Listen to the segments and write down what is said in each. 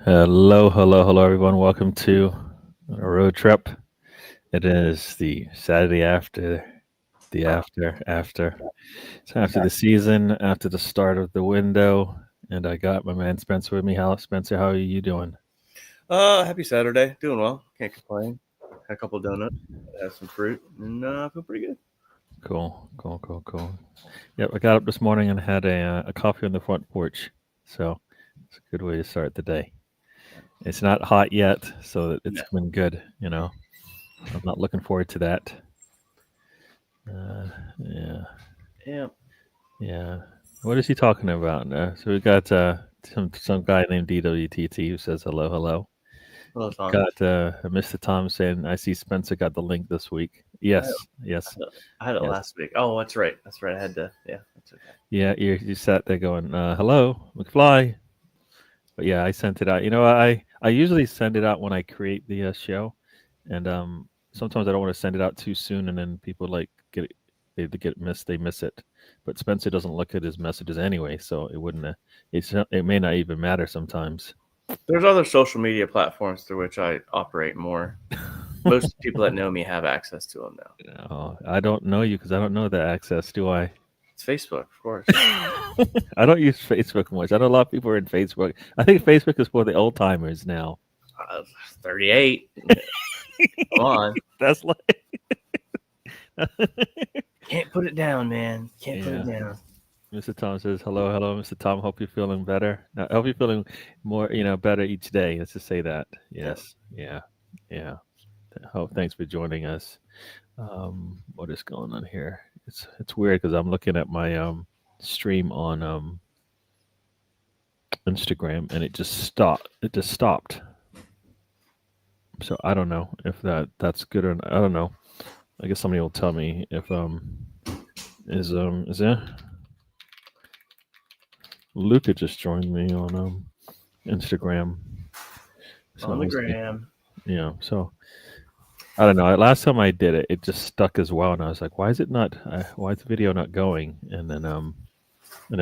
Hello, everyone. Welcome to a road trip. It is the Saturday after the season, after the start of the window, and I got my man Spencer with me. Spencer? How are you doing? Happy Saturday. Doing well. Can't complain. Had a couple of donuts, had some fruit, and I feel pretty good. Cool. Yep, I got up this morning and had a coffee on the front porch, so it's a good way to start the day. It's not hot yet, so it's No. been good. I'm not looking forward to that. Yeah. Yeah. Yeah. What is he talking about? So we got some guy named DWTT who says hello. Hello, Tom. Got Mr. Tom saying, I see Spencer got the link this week. I had, Yes. I had it Yes. last week. Oh, that's right. That's right. I had to. Yeah, that's okay. Yeah, you sat there going, hello, McFly. But yeah, I sent it out. I usually send it out when I create the show, and sometimes I don't want to send it out too soon, and then people like they miss it. But Spencer doesn't look at his messages anyway, so it wouldn't. It may not even matter sometimes. There's other social media platforms through which I operate more. Most people that know me have access to them now. Oh, I don't know you because I don't know the access, do I? It's Facebook, of course. I don't use Facebook much. I know a lot of people are in Facebook. I think Facebook is for the old timers now. 38. Come on. That's like Can't put it down, man. Can't put yeah. it down. Mr. Tom says, hello, Mr. Tom. Hope you're feeling better. I hope you're feeling more, better each day. Let's just say that. Yeah. Yes. Yeah. Oh, thanks for joining us. What is going on here? It's weird because I'm looking at my stream on Instagram and it just stopped. It just stopped. So I don't know if that's good or not. I don't know. I guess somebody will tell me if is there Luca just joined me on Instagram. So On the we'll see. gram. Yeah. So I don't know. Last time I did it, it just stuck as well, and I was like, "Why is it not? Why is the video not going?" And then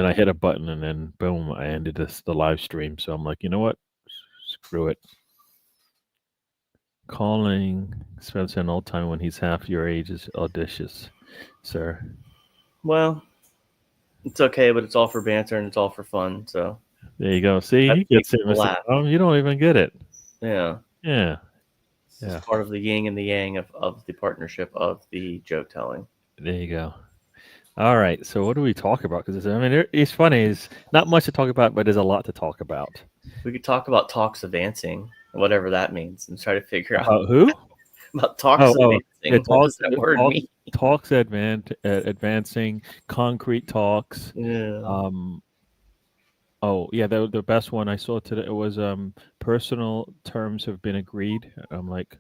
I hit a button, and then boom, I ended the live stream. So I'm like, you know what? Screw it. Calling Spencer an old time when he's half your age is audacious, sir. Well, it's okay, but it's all for banter and it's all for fun. So There you go. See, that he makes gets it, people Mister laugh. Tom. You don't even get it. Yeah. Yeah. It's Yeah. just part of the yin and the yang of the partnership of the joke telling. There you go. All right. So what do we talk about? Because it's funny. It's not much to talk about, but there's a lot to talk about. We could talk about talks advancing, whatever that means, and try to figure out About who? about talks Oh, advancing. What does that word talks, mean? talks advancing, concrete talks. Yeah. Um, oh yeah, the best one I saw today was personal terms have been agreed. I'm like,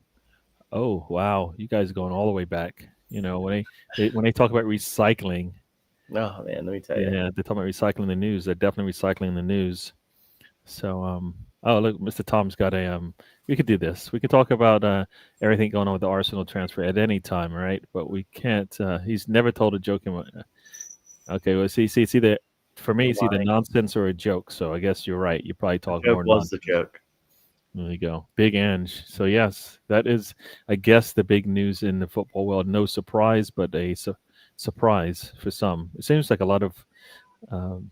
oh wow, you guys are going all the way back. When they talk about recycling, Oh man, let me tell you. yeah, they talk about recycling the news. They're definitely recycling the news. So, oh look, Mr. Tom's got a We could do this. We could talk about everything going on with the Arsenal transfer at any time, right? But we can't. He's never told a joke. Okay, well, see, it's either for me, You're it's either lying. nonsense or a joke. So I guess you're right. You probably The talk joke more was the nonsense. joke. There you go, Big Ange. So yes, that is, I guess, the big news in the football world. No surprise, but a surprise for some. It seems like a lot of um,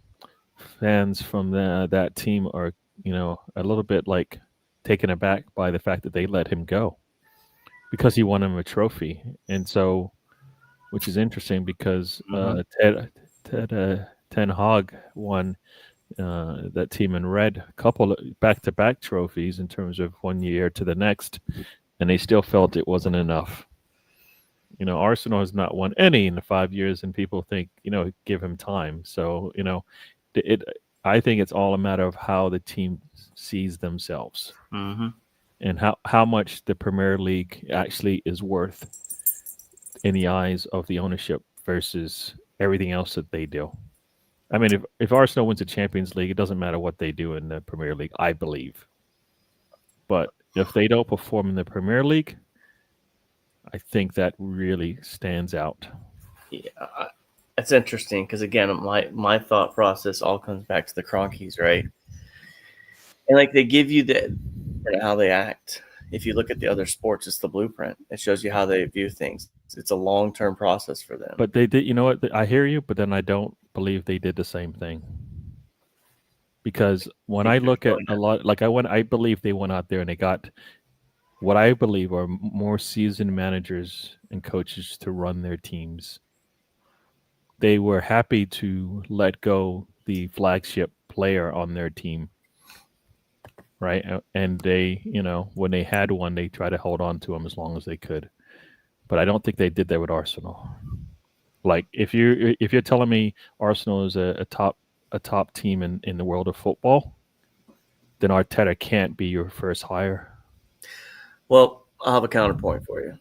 fans from that team are, a little bit like taken aback by the fact that they let him go because he won him a trophy, and so, which is interesting because Mm-hmm. Ten Hag won that team in red a couple of back-to-back trophies in terms of one year to the next, and they still felt it wasn't enough. Arsenal has not won any in the 5 years, and people think, give him time. So, it. I think it's all a matter of how the team sees themselves Mm-hmm. and how much the Premier League actually is worth in the eyes of the ownership versus everything else that they do. I mean, if Arsenal wins the Champions League, it doesn't matter what they do in the Premier League, I believe. But if they don't perform in the Premier League, I think that really stands out. Yeah, it's interesting because again, my thought process all comes back to the Cronkies, right? And like they give you the how they act. If you look at the other sports, it's the blueprint. It shows you how they view things. It's a long-term process for them. But they did. You know what? I hear you, but then I don't believe they did the same thing. Because I when think I there's look at going a lot, like I believe they went out there and they got what I believe are more seasoned managers and coaches to run their teams. They were happy to let go the flagship player on their team, right? And they, when they had one, they try to hold on to him as long as they could. But I don't think they did that with Arsenal. Like if you're telling me Arsenal is a top team in the world of football, then Arteta can't be your first hire. well, I'll have a counterpoint for you.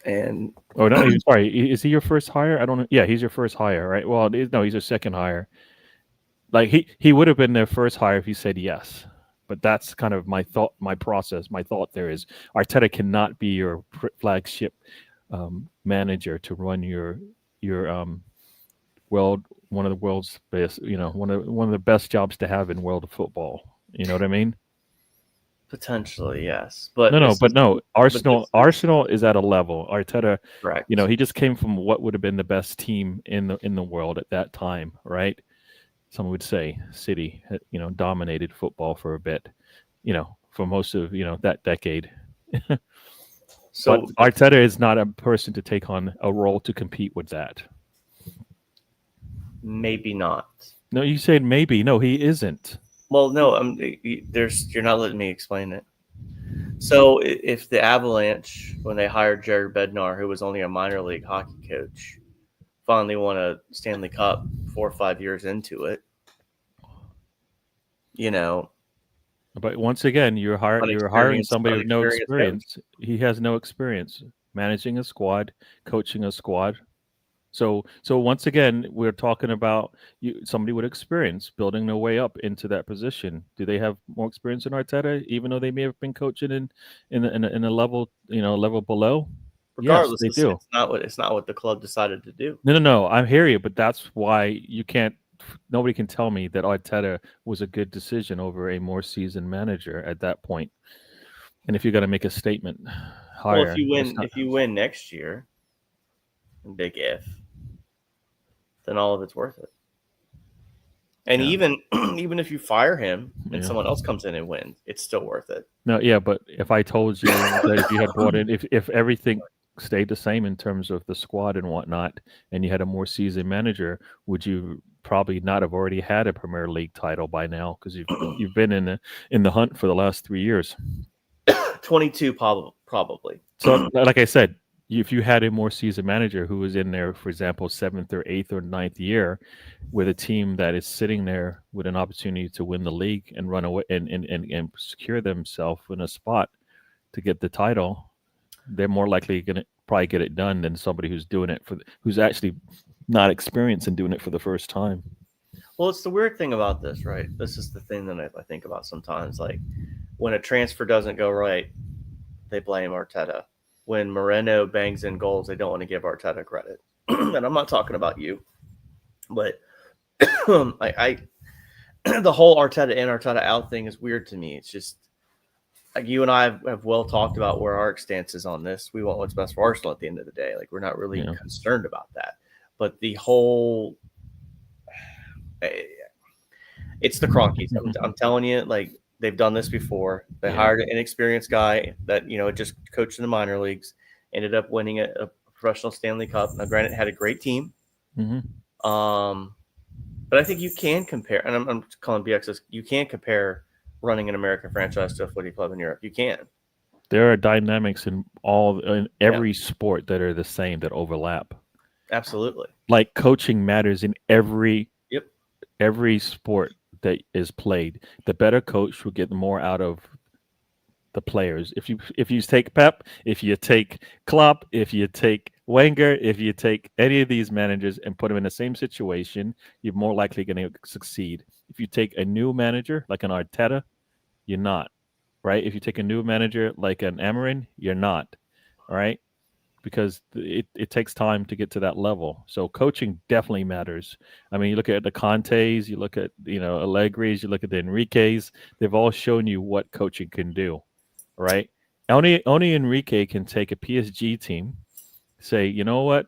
And Oh no, sorry, is he your first hire? I don't know. Yeah, he's your first hire, right? Well, no, he's your second hire. Like he would have been their first hire if he said yes. But that's kind of my thought, my process, my thought there is Arteta cannot be your flagship manager to run your world one of the world's best, one of the best jobs to have in world of football. You know what I mean? potentially, yes. But no. But this is Arsenal is at a level. Arteta, correct. he just came from what would have been the best team in the world at that time, right? Some would say City, dominated football for a bit, for most of that decade. But So Arteta is not a person to take on a role to compete with that. maybe not. No, you said maybe. No, he isn't. Well, no, you're not letting me explain it. So if the Avalanche, when they hired Jared Bednar, who was only a minor league hockey coach, finally won a Stanley Cup 4 or 5 years into it, you know, But once again, you're hiring somebody with no unexperienced coach. experience. He has no experience managing a squad, coaching a squad. So once again, we're talking about somebody with experience building their way up into that position. Do they have more experience than Arteta, even though they may have been coaching in a level level below? Yes, Regardless, they do. it's not what the club decided to do. No. I hear you, but that's why you can't. Nobody can tell me that Arteta was a good decision over a more seasoned manager at that point. And if you're going to make a statement Well, higher, it's not. if you win next year, big if, then all of it's worth it. And Yeah. even if you fire him and Yeah. someone else comes in and wins, it's still worth it. No, yeah, but if I told you that if you had brought in, if everything stayed the same in terms of the squad and whatnot, and you had a more seasoned manager, would you probably not have already had a Premier League title by now? Because you've been in the hunt for the last 3 years. 22 probably. So, like I said, if you had a more seasoned manager who was in there, for example, 7th or 8th or 9th year, with a team that is sitting there with an opportunity to win the league and run away and secure themselves in a spot to get the title, they're more likely going to probably get it done than somebody who's doing it who's actually not experienced in doing it for the first time. Well, it's the weird thing about this, right? This is the thing that I think about sometimes. Like when a transfer doesn't go right, they blame Arteta. When Moreno bangs in goals, they don't want to give Arteta credit. And I'm not talking about you, but I the whole Arteta in, Arteta out thing is weird to me. It's just like you and I have well talked about where our stance is on this. We want what's best for Arsenal at the end of the day. Like we're not really concerned about that. But the whole, it's the Cronkies. I'm telling you, like they've done this before. They hired an inexperienced guy that just coached in the minor leagues, ended up winning a professional Stanley Cup. Now, granted, had a great team. But I think you can compare, and I'm calling BXS. You can compare running an American franchise to a footy club in Europe. You can. There are dynamics in every sport that are the same, that overlap. Absolutely. Like coaching matters in every sport that is played. The better coach will get more out of the players. If you take Pep, if you take Klopp, if you take Wenger, if you take any of these managers and put them in the same situation, you're more likely going to succeed. If you take a new manager like an Arteta, you're not, right? If you take a new manager like an Amarin, you're not, right? because it takes time to get to that level. So coaching definitely matters. I mean, you look at the Contes, you look at Allegri's, you look at the Enriques. They've all shown you what coaching can do, right? Only Enrique can take a PSG team, say, you know what?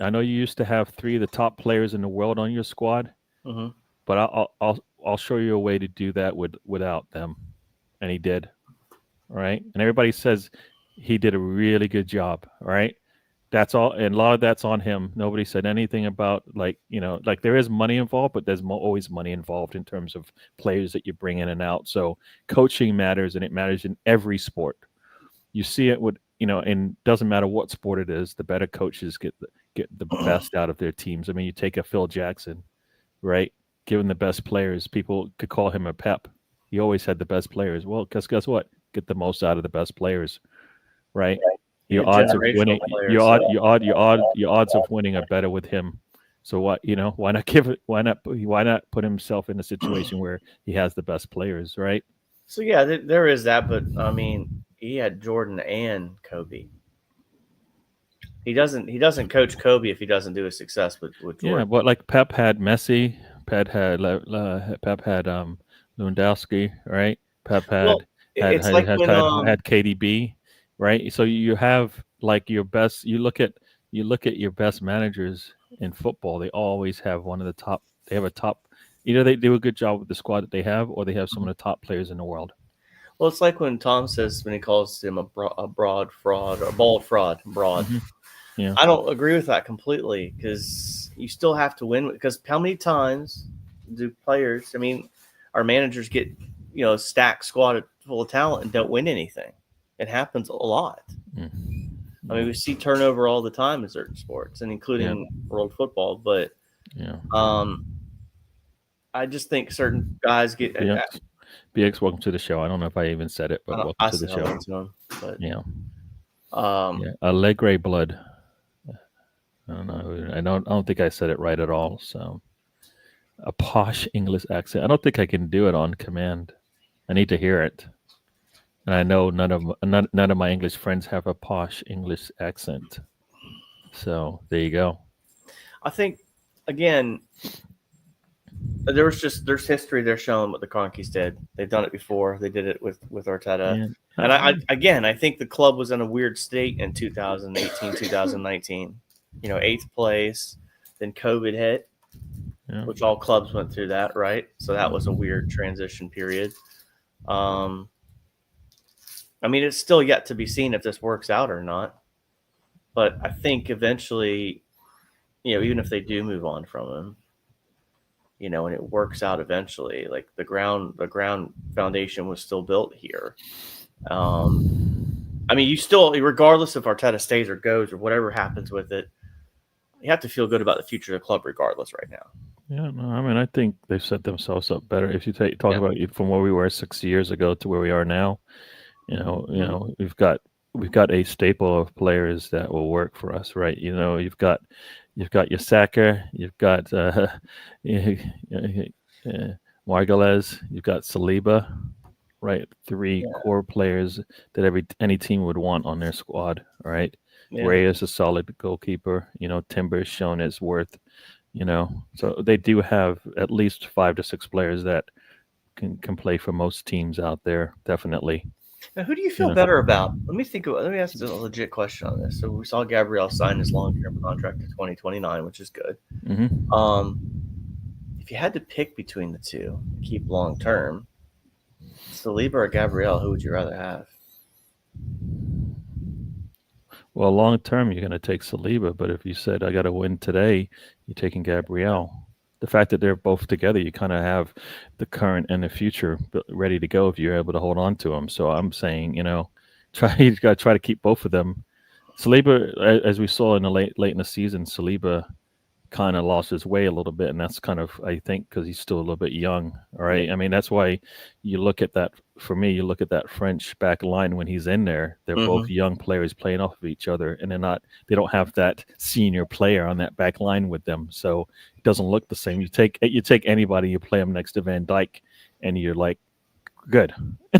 I know you used to have three of the top players in the world on your squad, Mm-hmm. but I'll show you a way to do that without them, and he did. Right, and everybody says he did a really good job. Right, that's all, and a lot of that's on him. Nobody said anything about like there is money involved, but there's always money involved in terms of players that you bring in and out. So coaching matters, and it matters in every sport. You see it with and doesn't matter what sport it is. The better coaches get the best out of their teams. I mean, you take a Phil Jackson, right? Given the best players, people could call him a Pep. He always had the best players. Well, guess what? Get the most out of the best players, right? He Your had odds of generational winning, players. your odds of winning are better with him. So what? Why not give it? Why not put himself in a situation where he has the best players, right? So yeah, there is that, but I mean, he had Jordan and Kobe. He doesn't coach Kobe if he doesn't do a success with Yeah, Jordan. but like Pep had Messi, Pep had Lewandowski, right? Pep Well, had had it's had like had, when had, had KDB, right? So you have like your best. You look at your best managers in football. They always have one of the top. They have a top. Either they do a good job with the squad that they have, or they have some of the top players in the world. well, it's like when Tom says when he calls him a broad fraud or bald fraud, broad. Hmm. Yeah, I don't agree with that completely because you still have to win. Because how many times do players? I mean, our managers get stacked squad full of talent and don't win anything. It happens a lot. mm, I mean, we see turnover all the time in certain sports, and yeah, including world football. But yeah. um, I just think certain guys get. BX, BX, welcome to the show. I don't know if I even said it, but welcome I to the said show. hello to him, but Yeah, um, yeah. Allegre blood. I don't know. I don't think I said it right at all. So a posh English accent. I don't think I can do it on command. I need to hear it. And I know none of my English friends have a posh English accent. So there you go. I think again there's history there showing what the Cronkies did. They've done it before. They did it with Arteta. Yeah. And I think the club was in a weird state in 2018, 2019. Eighth place. Then COVID hit, Yeah. which all clubs went through that, right? So that was a weird transition period. Um, I mean, it's still yet to be seen if this works out or not. But I think eventually, even if they do move on from him, and it works out eventually. Like the ground foundation was still built here. I mean, you still, regardless if Arteta stays or goes or whatever happens with it, you have to feel good about the future of the club, regardless, right now. Yeah. No, I mean, I think they've set themselves up better. If you talk Yeah. about it from where we were 6 years ago to where we are now, we've got a staple of players that will work for us, right? You've got your Saka, you've got Margules, you've got Saliba, right? Three core players that any team would want on their squad, right? Yeah. Ray is a solid goalkeeper. Timber's shown his worth. So they do have at least 5 to 6 players that can play for most teams out there. Definitely. Now, who do you feel better about? Let me ask a legit question on this. So we saw Gabriel sign his long-term contract to 2029, which is good. Hmm. If you had to pick between the two, keep long-term, Saliba or Gabriel, who would you rather have? Well, long term, you're going to take Saliba, but if you said I got to win today, you're taking Gabrielle. The fact that they're both together, you kind of have the current and the future ready to go if you're able to hold on to them. So I'm saying, you got to try to keep both of them. Saliba, as we saw in the late in the season, Saliba kind of lost his way a little bit, and that's kind of, I think, because he's still a little bit young. All right, I mean that's why you look at that. For me, you look at that French back line when he's in there. They're both young players playing off of each other, and they don't have that senior player on that back line with them, so it doesn't look the same. You take anybody, you play them next to Van Dijk, and you're like good.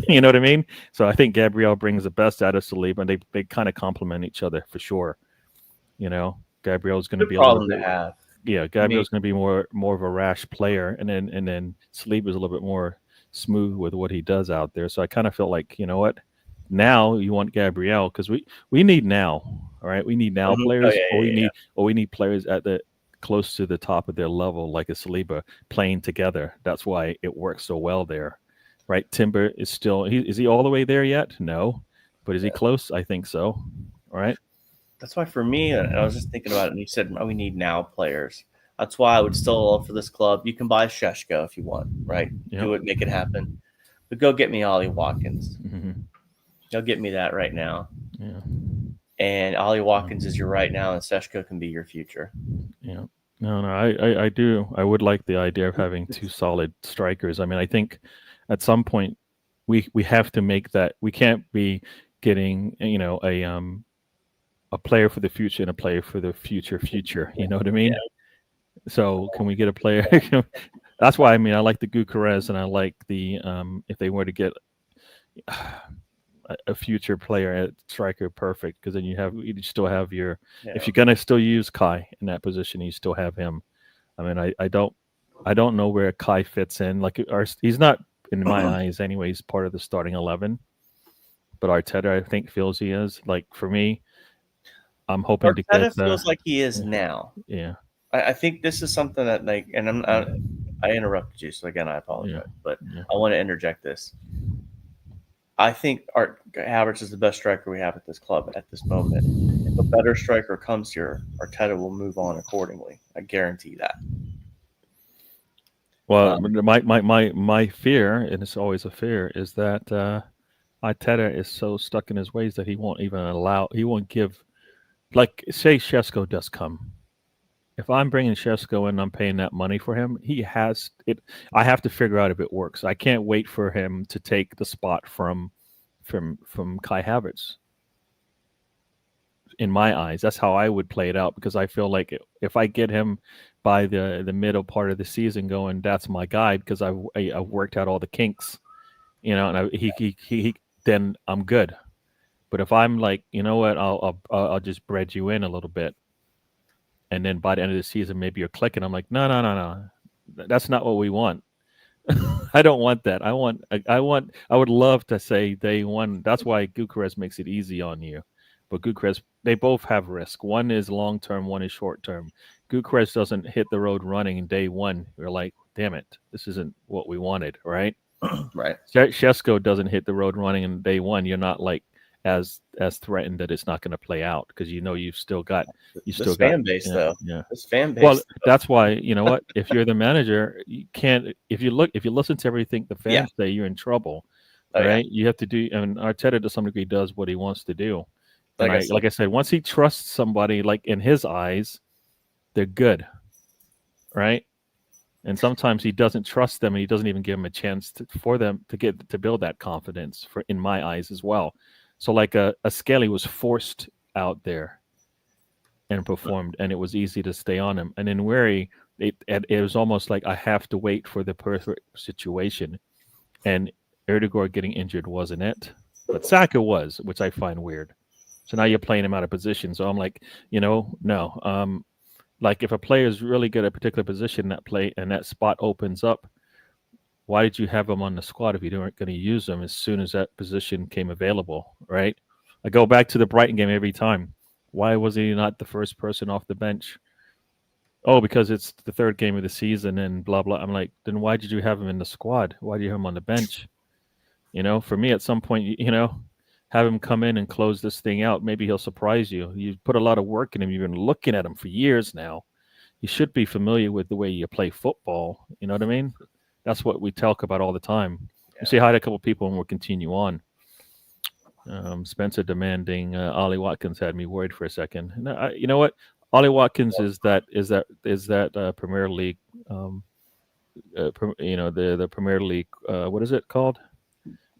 You know what I mean? So I think Gabriel brings the best out of Saliba, and they kind of complement each other for sure. You know, Gabriel's going to Good be a little problem to bit, have. yeah, I mean, Gabriel's going to be more of a rash player, and then Saliba's a little bit more smooth with what he does out there. So I kind of feel like, you know what, now you want Gabriel because we need now, all right, we need now oh players, yeah, or yeah, yeah. we need players at the close to the top of their level, like a Saliba playing together. That's why it works so well there, right? Timber is still is he all the way there yet? No, but is he Yeah. close? I think so. All right. That's why for me, and I was just thinking about it, and you said oh, we need now players. That's why I would still love for this club. You can buy Sheshko if you want, right? Yep. Do it, make it happen. But go get me Ollie Watkins. Hmm. Go get me that right now. Yeah. And Ollie Watkins is your right now, and Seshko can be your future. Yeah. No, no, I do. I would like the idea of having two solid strikers. I mean, I think at some point we have to make that. We can't be getting, a player for the future and a player for the future. You know what I Yeah. mean? So can we get a player? That's why I mean I like the Gucarez, and I like the if they were to get a future player at striker, perfect, because then you still have your, Yeah. if you're gonna still use Kai in that position, you still have him. I mean, I don't know where Kai fits in. Like, he's not in my eyes, anyways, part of the starting 11. But Arteta, I think, feels he is. Like, for me, I'm hoping to get. Arteta feels like he is now. Yeah, I think this is something that like, and I interrupted you, so again I yeah, apologize, but yeah. I want to interject this. I think Art Havertz is the best striker we have at this club at this moment. If a better striker comes here, Arteta will move on accordingly. I guarantee that. Well, Um, my fear, and it's always a fear, is that Arteta is so stuck in his ways that he won't give. Like, say Shesko does come. If I'm bringing Shesko in, I'm paying that money for him. He has it. I have to figure out if it works. I can't wait for him to take the spot from Kai Havertz. In my eyes, that's how I would play it out, because I feel like if I get him by the middle part of the season going, that's my guy, because I've worked out all the kinks, and then I'm good. But if I'm like, you know what, I'll just bread you in a little bit, and then by the end of the season, maybe you're clicking. I'm like, no, no, no, no, that's not what we want. I don't want that. I would love to say day one. That's why Gucarez makes it easy on you. But Gucarez, they both have risk. One is long term, one is short term. Gucarez doesn't hit the road running in day one. You're like, damn it, this isn't what we wanted, right? right. Shesko doesn't hit the road running in day one. You're not like as threatened that it's not going to play out, because you've still got This fan base, though. yeah. This fan base. Well, though. that's why, you know what? If you're the manager, you can't. If you listen to everything the Yeah. fans say, you're in trouble, Oh, yeah. right? You have to do. And Arteta, to some degree, does what he wants to do. And Like I said, like I said, once he trusts somebody, like in his eyes, they're good, right? And sometimes he doesn't trust them, and he doesn't even give them a chance for them to build that confidence. For in my eyes as well. So like a Skelly was forced out there and performed, and it was easy to stay on him. And in Weary, it was almost like I have to wait for the perfect situation. And Erdegaard getting injured wasn't it, but Saka was, which I find weird. So now you're playing him out of position. So I'm like, no. Like, if a player is really good at a particular position, that spot opens up, why did you have him on the squad if you weren't going to use him as soon as that position came available, right? I go back to the Brighton game every time. Why was he not the first person off the bench? Oh, because it's the third game of the season and blah, blah. I'm like, then why did you have him in the squad? Why do you have him on the bench? For me, at some point, have him come in and close this thing out. Maybe he'll surprise you. You put a lot of work in him. You've been looking at him for years now. You should be familiar with the way you play football. You know what I mean? That's what we talk about all the time. Yeah. We say hi to a couple of people and we'll continue on. Spencer demanding Ollie Watkins had me worried for a second. No, you know what? Ollie Watkins is that Premier League. The Premier League. What is it called?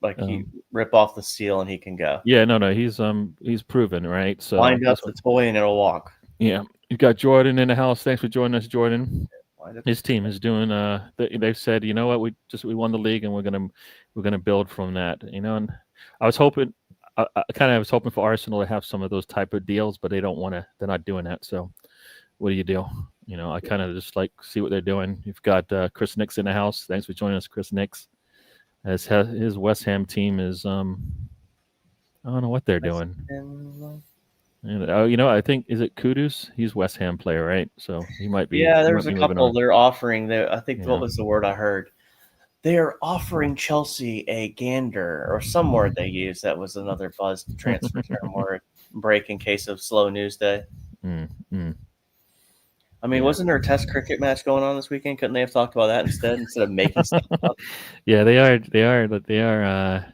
Like, he rip off the seal and he can go. Yeah, no, he's proven, right? So Wind up the toy and it'll walk. Yeah, you got Jordan in the house. Thanks for joining us, Jordan. His team is doing. They've said, you know what, we won the league, and we're gonna build from that. And I was hoping, I kind of was hoping for Arsenal to have some of those type of deals, but they don't want to. They're not doing that. So what do you do? I kind of just like see what they're doing. You've got Chris Nix in the house. Thanks for joining us, Chris Nix. His West Ham team is I don't know what they're doing. I think, is it Kudus? He's West Ham player, right? So he might be. Yeah, He there might was a be moving couple on. they're offering. I think what Yeah. was the word I heard? They're offering Chelsea a gander or some word they used. That was another buzz transfer term word break in case of slow news day. I mean, Yeah. wasn't there a test cricket match going on this weekend? Couldn't they have talked about that instead of making stuff up? Yeah, they are. They are. They are.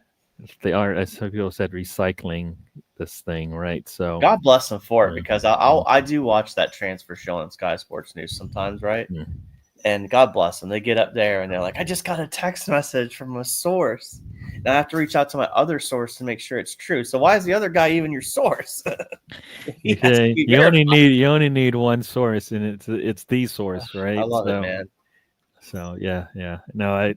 They are. As some people said, recycling this thing, right? So. God bless them for it, Yeah. because I do watch that transfer show on Sky Sports News sometimes, right? Yeah. And God bless them. They get up there and they're like, I just got a text message from a source. And I have to reach out to my other source to make sure it's true. So why is the other guy even your source? He has to be You verified. only need one source, and it's the source, I right? love it, man. So yeah. No,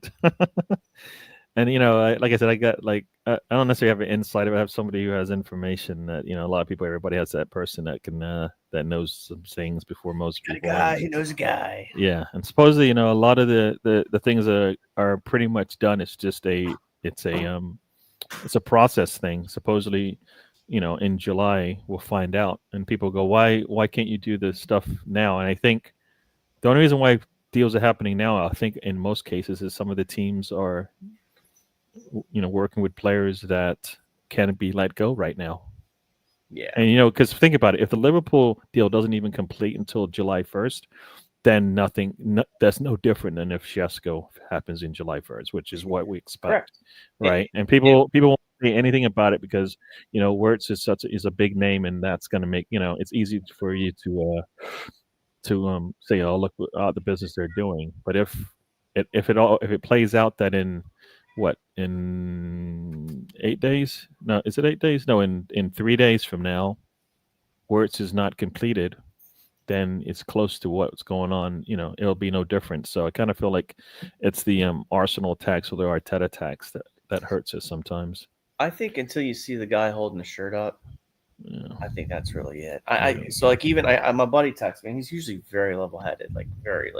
and like I said, I got I don't necessarily have an insight, but I have somebody who has information that a lot of people, everybody has that person that can that knows some things before most Got a people. guy And who knows a guy. yeah, and supposedly a lot of the things are pretty much done. It's just it's a process thing. Supposedly, in July we'll find out, and people go, why can't you do this stuff now? And I think the only reason why deals are happening now, I think in most cases, is some of the teams are working with players that can be let go right now. Yeah. And because think about it, if the Liverpool deal doesn't even complete until July 1st, then that's no different than if Shesko happens in July 1st, which is what we expect. Correct. Right? And people won't say anything about it because Wirtz is a big name, and that's going to make it's easy for you to say, oh, look what the business they're doing. But if it plays out that in 8 days, no, is it 8 days? No, in 3 days from now, Wirtz is not completed, then it's close to what's going on. It'll be no different. So I kind of feel like it's the Arsenal tax or the Arteta tax that hurts us sometimes. I think until you see the guy holding the shirt up, Yeah. I think that's really it. So like even my buddy texts me, and he's usually very level headed, like very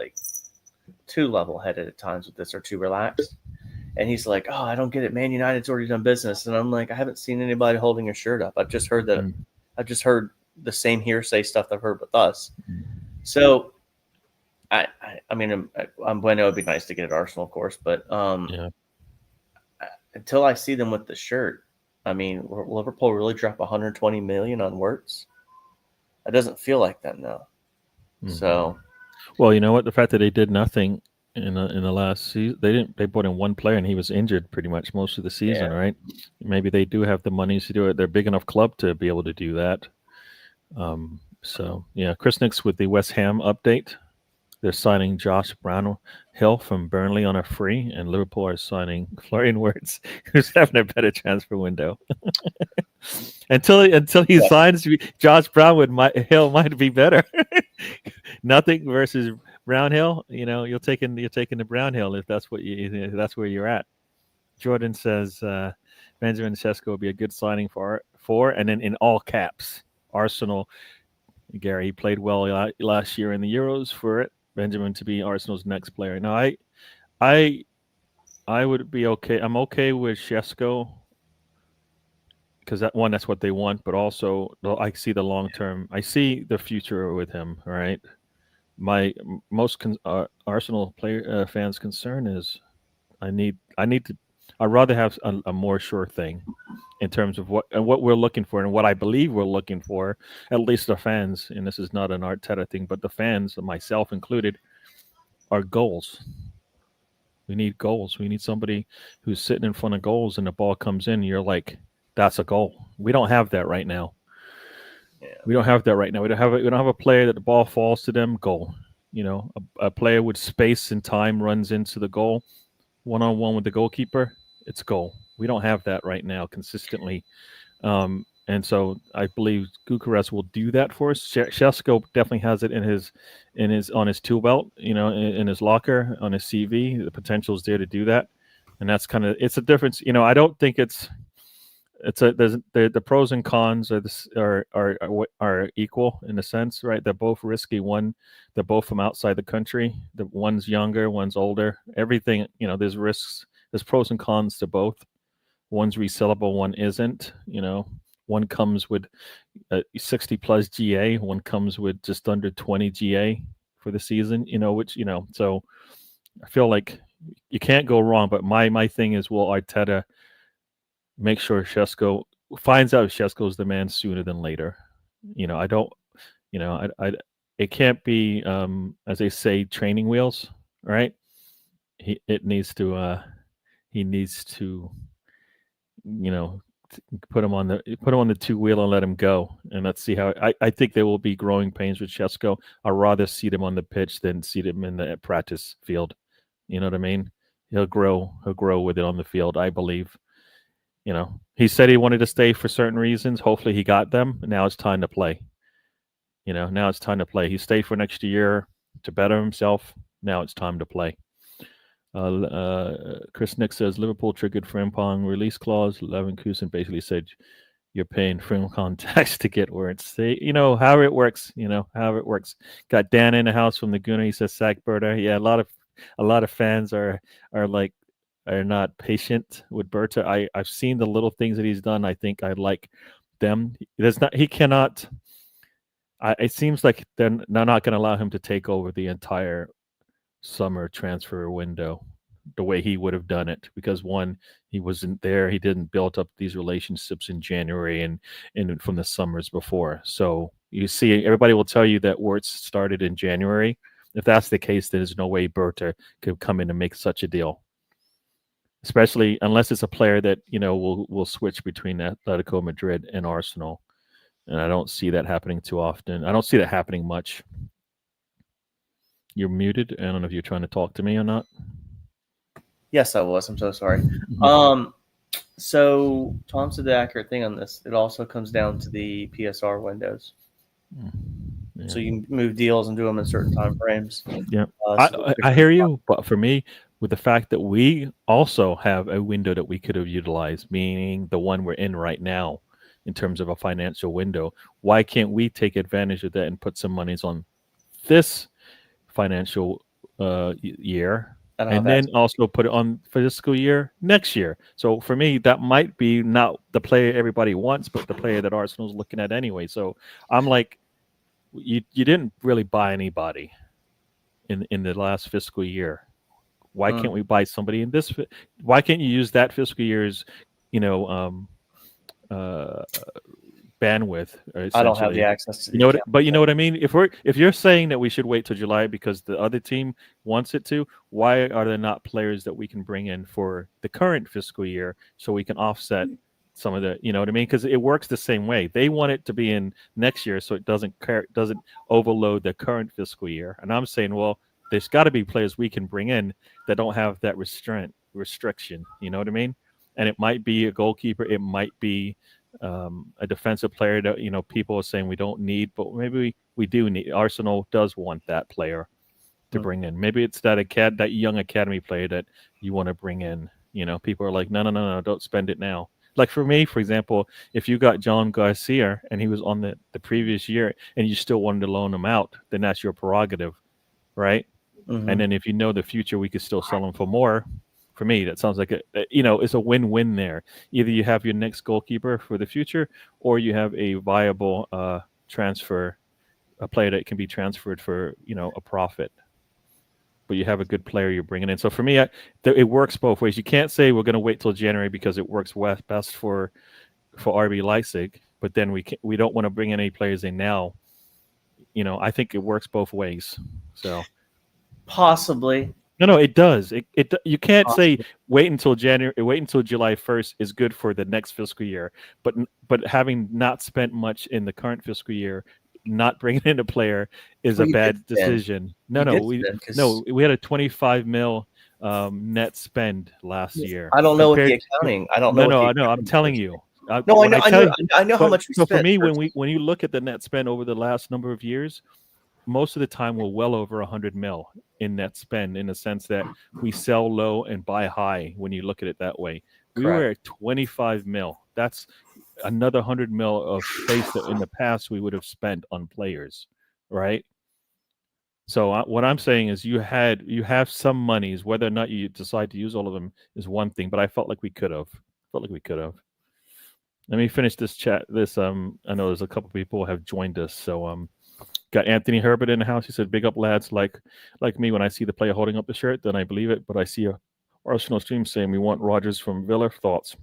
too level headed at times with this, or too relaxed. And he's like, "Oh, I don't get it. Man United's already done business." And I'm like, "I haven't seen anybody holding a shirt up. I've just heard the same hearsay stuff that I've heard with us." So, I mean, I'm bueno. It'd be nice to get at Arsenal, of course, but Yeah. until I see them with the shirt, I mean, will Liverpool really drop 120 million on Wirtz? It doesn't feel like that now. So, well, you know what? The fact that they did nothing in the last season, they brought in one player, and he was injured pretty much most of the season, right? Maybe they do have the money to do it. They're a big enough club to be able to do that. So yeah, Chris Nix with the West Ham update. They're signing Josh Brownhill from Burnley on a free, and Liverpool are signing Florian Wirtz, who's having a better transfer window. until he signs, Josh Hill might be better. Nothing versus Brownhill. You're taking the Brownhill if that's that's where you're at. Jordan says Benjamin Sesko will be a good signing for, and then in all caps, Arsenal. Gary, he played well last year in the Euros for it. Benjamin to be Arsenal's next player. Now, I would be okay. I'm okay with Shesko because that's what they want. But also, I see the long term. I see the future with him. Right. My most Arsenal player fans' concern is I need to. I'd rather have a more sure thing in terms of what we're looking for and what I believe we're looking for, at least the fans, and this is not an Arteta thing, but the fans, myself included, are goals. We need goals. We need somebody who's sitting in front of goals and the ball comes in, and you're like, that's a goal. We don't have that right now. yeah. We don't have that right now. We don't have a player that the ball falls to them, goal. A player with space and time runs into the goal, one-on-one with the goalkeeper, it's goal. We don't have that right now consistently. and so I believe Gukares will do that for us. Shesko definitely has it in his on his tool belt, in his locker on his CV. The potential is there to do that, and that's kind of it's a difference. I don't think it's a there's the pros and cons are equal in a sense, right? They're both risky. They're both from outside the country. The one's younger, one's older. Everything, there's risks. There's pros and cons to both. One's resellable, one isn't. One comes with 60 plus GA, one comes with just under 20 GA for the season. So I feel like you can't go wrong. But my thing is, will Arteta make sure Shesko finds out Shesko's the man sooner than later? I don't. I it can't be as they say training wheels, right? He needs to you know put him on the two wheel and let him go, and let's see how. I think there will be growing pains with Shesko. I'd rather see him on the pitch than see him in the practice field. You know what I mean? He'll grow with it on the field, I believe. He said he wanted to stay for certain reasons. Hopefully he got them. Now it's time to play. Now it's time to play. He stayed for next year to better himself. Now it's time to play. Chris Nick says Liverpool triggered Frimpong release clause. Leverkusen basically said you're paying Frimpong tax to get words. See, how it works. How it works. Got Dan in the house from the Gunner. He says sack Berta. Yeah, a lot of fans are not patient with Berta. I've seen the little things that he's done. I think I like them. He cannot. It seems like they're not going to allow him to take over the entire summer transfer window the way he would have done it, because one, he wasn't there. He didn't build up these relationships in January and from the summers before. So you see, everybody will tell you that Wirtz started in January. If that's the case, then there's no way Berta could come in and make such a deal, especially unless it's a player that will switch between Atletico Madrid and Arsenal. And I don't see that happening too often. I don't see that happening much. You're muted. I don't know if you're trying to talk to me or not. Yes, I was. I'm so sorry. So Tom said the accurate thing on this. It also comes down to the PSR windows. Yeah. So you can move deals and do them in certain time frames. Yeah, I hear you. But for me, with the fact that we also have a window that we could have utilized, meaning the one we're in right now, in terms of a financial window, why can't we take advantage of that and put some monies on this financial year, and then also put it on fiscal year next year? So for me, that might be not the player everybody wants, but the player that Arsenal's looking at anyway. So I'm like, you didn't really buy anybody in the last fiscal year. Why can't we buy somebody in this? Why can't you use that fiscal year's, bandwidth? I don't have the access to but you know what I mean. If you're saying that we should wait till July because the other team wants it to, why are there not players that we can bring in for the current fiscal year so we can offset some of the, you know what I mean? Because it works the same way. They want it to be in next year so it doesn't overload the current fiscal year. And I'm saying, well, there's got to be players we can bring in that don't have that restriction. You know what I mean? And it might be a goalkeeper. It might be a defensive player that people are saying we don't need, but maybe we do need. Arsenal does want that player to bring in. Maybe it's that young academy player that you want to bring in. People are like, no, don't spend it now. Like for me, for example, if you got John Garcia and he was on the previous year and you still wanted to loan him out, then that's your prerogative, right? Mm-hmm. And then if the future, we could still sell him for more. For me, that sounds like it's a win-win there. Either you have your next goalkeeper for the future, or you have a viable transfer, a player that can be transferred for a profit. But you have a good player you're bringing in. So for me, it works both ways. You can't say we're going to wait till January because it works best for RB Leipzig, but then we don't want to bring any players in now. I think it works both ways. So possibly. No, it does. You can't say wait until July 1st is good for the next fiscal year, but having not spent much in the current fiscal year, not bringing in a player is a bad decision. We had a 25 mil net spend last year. I don't know what the accounting. I don't know. No. I'm telling you. No, I When know, I tell you, I know how but much we so for spent. me, when you look at the net spend over the last number of years, most of the time we're well over 100 mil in net spend, in the sense that we sell low and buy high. When you look at it that way, we were Correct. at 25 mil. That's another 100 mil of space that in the past we would have spent on players, right? So what I'm saying is you have some monies. Whether or not you decide to use all of them is one thing, but I felt like we could have. Felt like we could have. Let me finish this chat. I know there's a couple people have joined us. So got Anthony Herbert in the house. He said, "Big up, lads. Like me, when I see the player holding up the shirt, then I believe it. But I see a Arsenal stream saying we want Rogers from Villa. Thoughts?"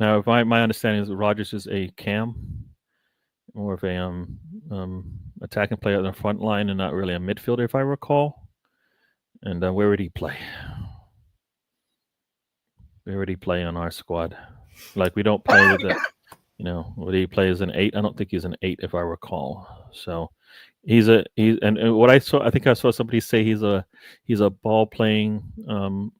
Now, if my understanding is that Rogers is a cam, more of a attacking player on the front line, and not really a midfielder, if I recall. And where would he play? Where would he play on our squad? Like, we don't play with the, would he play as an 8? I don't think he's an 8, if I recall. So and what I saw, I think I saw somebody say he's a ball playing. He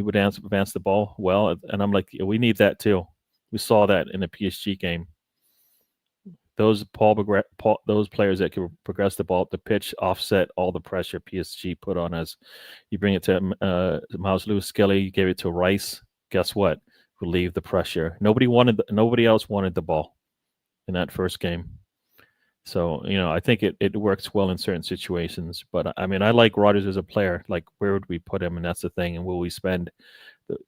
would advance the ball well, and I'm like, yeah, we need that too. We saw that in the PSG game. Those those players that can progress the ball up the pitch offset all the pressure PSG put on us. You bring it to Miles Lewis Skelly, you gave it to Rice. Guess what? Relieve the pressure. Nobody else wanted the ball in that first game. So, I think it works well in certain situations. But I mean, I like Rodgers as a player. Like, where would we put him? And that's the thing. And will we spend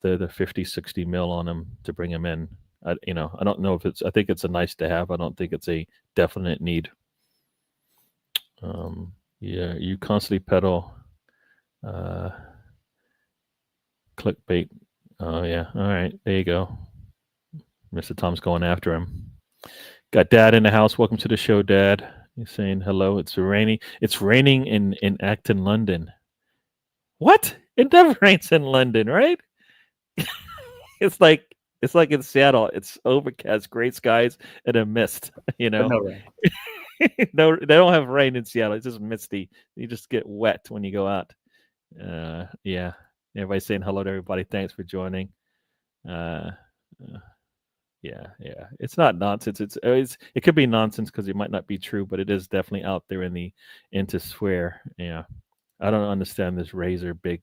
the 50, 60 mil on him to bring him in? I don't know if I think it's a nice to have. I don't think it's a definite need. Yeah, you constantly peddle clickbait. Oh, yeah. All right. There you go. Mr. Tom's going after him. Got Dad in the house. Welcome to the show, Dad. He's saying hello. It's raining. It's raining in Acton, London. What? It never rains in London, right? It's like in Seattle. It's overcast, gray skies, and a mist. But no rain. No, they don't have rain in Seattle. It's just misty. You just get wet when you go out. Yeah. Everybody saying hello to everybody. Thanks for joining. Yeah. It's not nonsense. It could be nonsense because it might not be true, but it is definitely out there in the intosphere. Yeah. I don't understand this big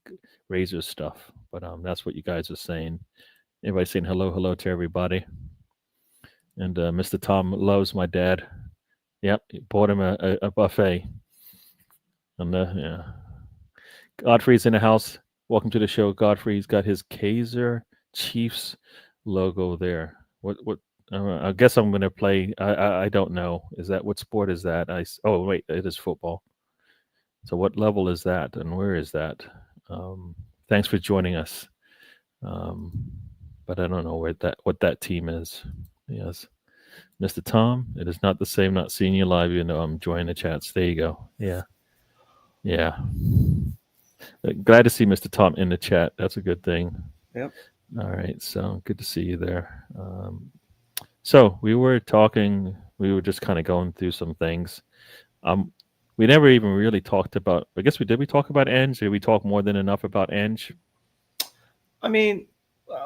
razor stuff, but that's what you guys are saying. Everybody saying hello to everybody. And Mr. Tom loves my dad. Yep, he bought him a buffet. And yeah, Godfrey's in the house. Welcome to the show, Godfrey. He's got his Kaiser Chiefs logo there. What? I guess I'm gonna play. I don't know. What sport is that? Oh wait, it is football. So what level is that, and where is that? Thanks for joining us. But I don't know what that team is. Yes, Mr. Tom. It is not the same not seeing you live. I'm joining the chats. There you go. Yeah. Glad to see Mr. Tom in the chat. That's a good thing. Yep. All right. So good to see you there. So we were talking. We were just kind of going through some things. We never even really talked about. I guess we talk about Eng? Did we talk more than enough about Eng? I mean,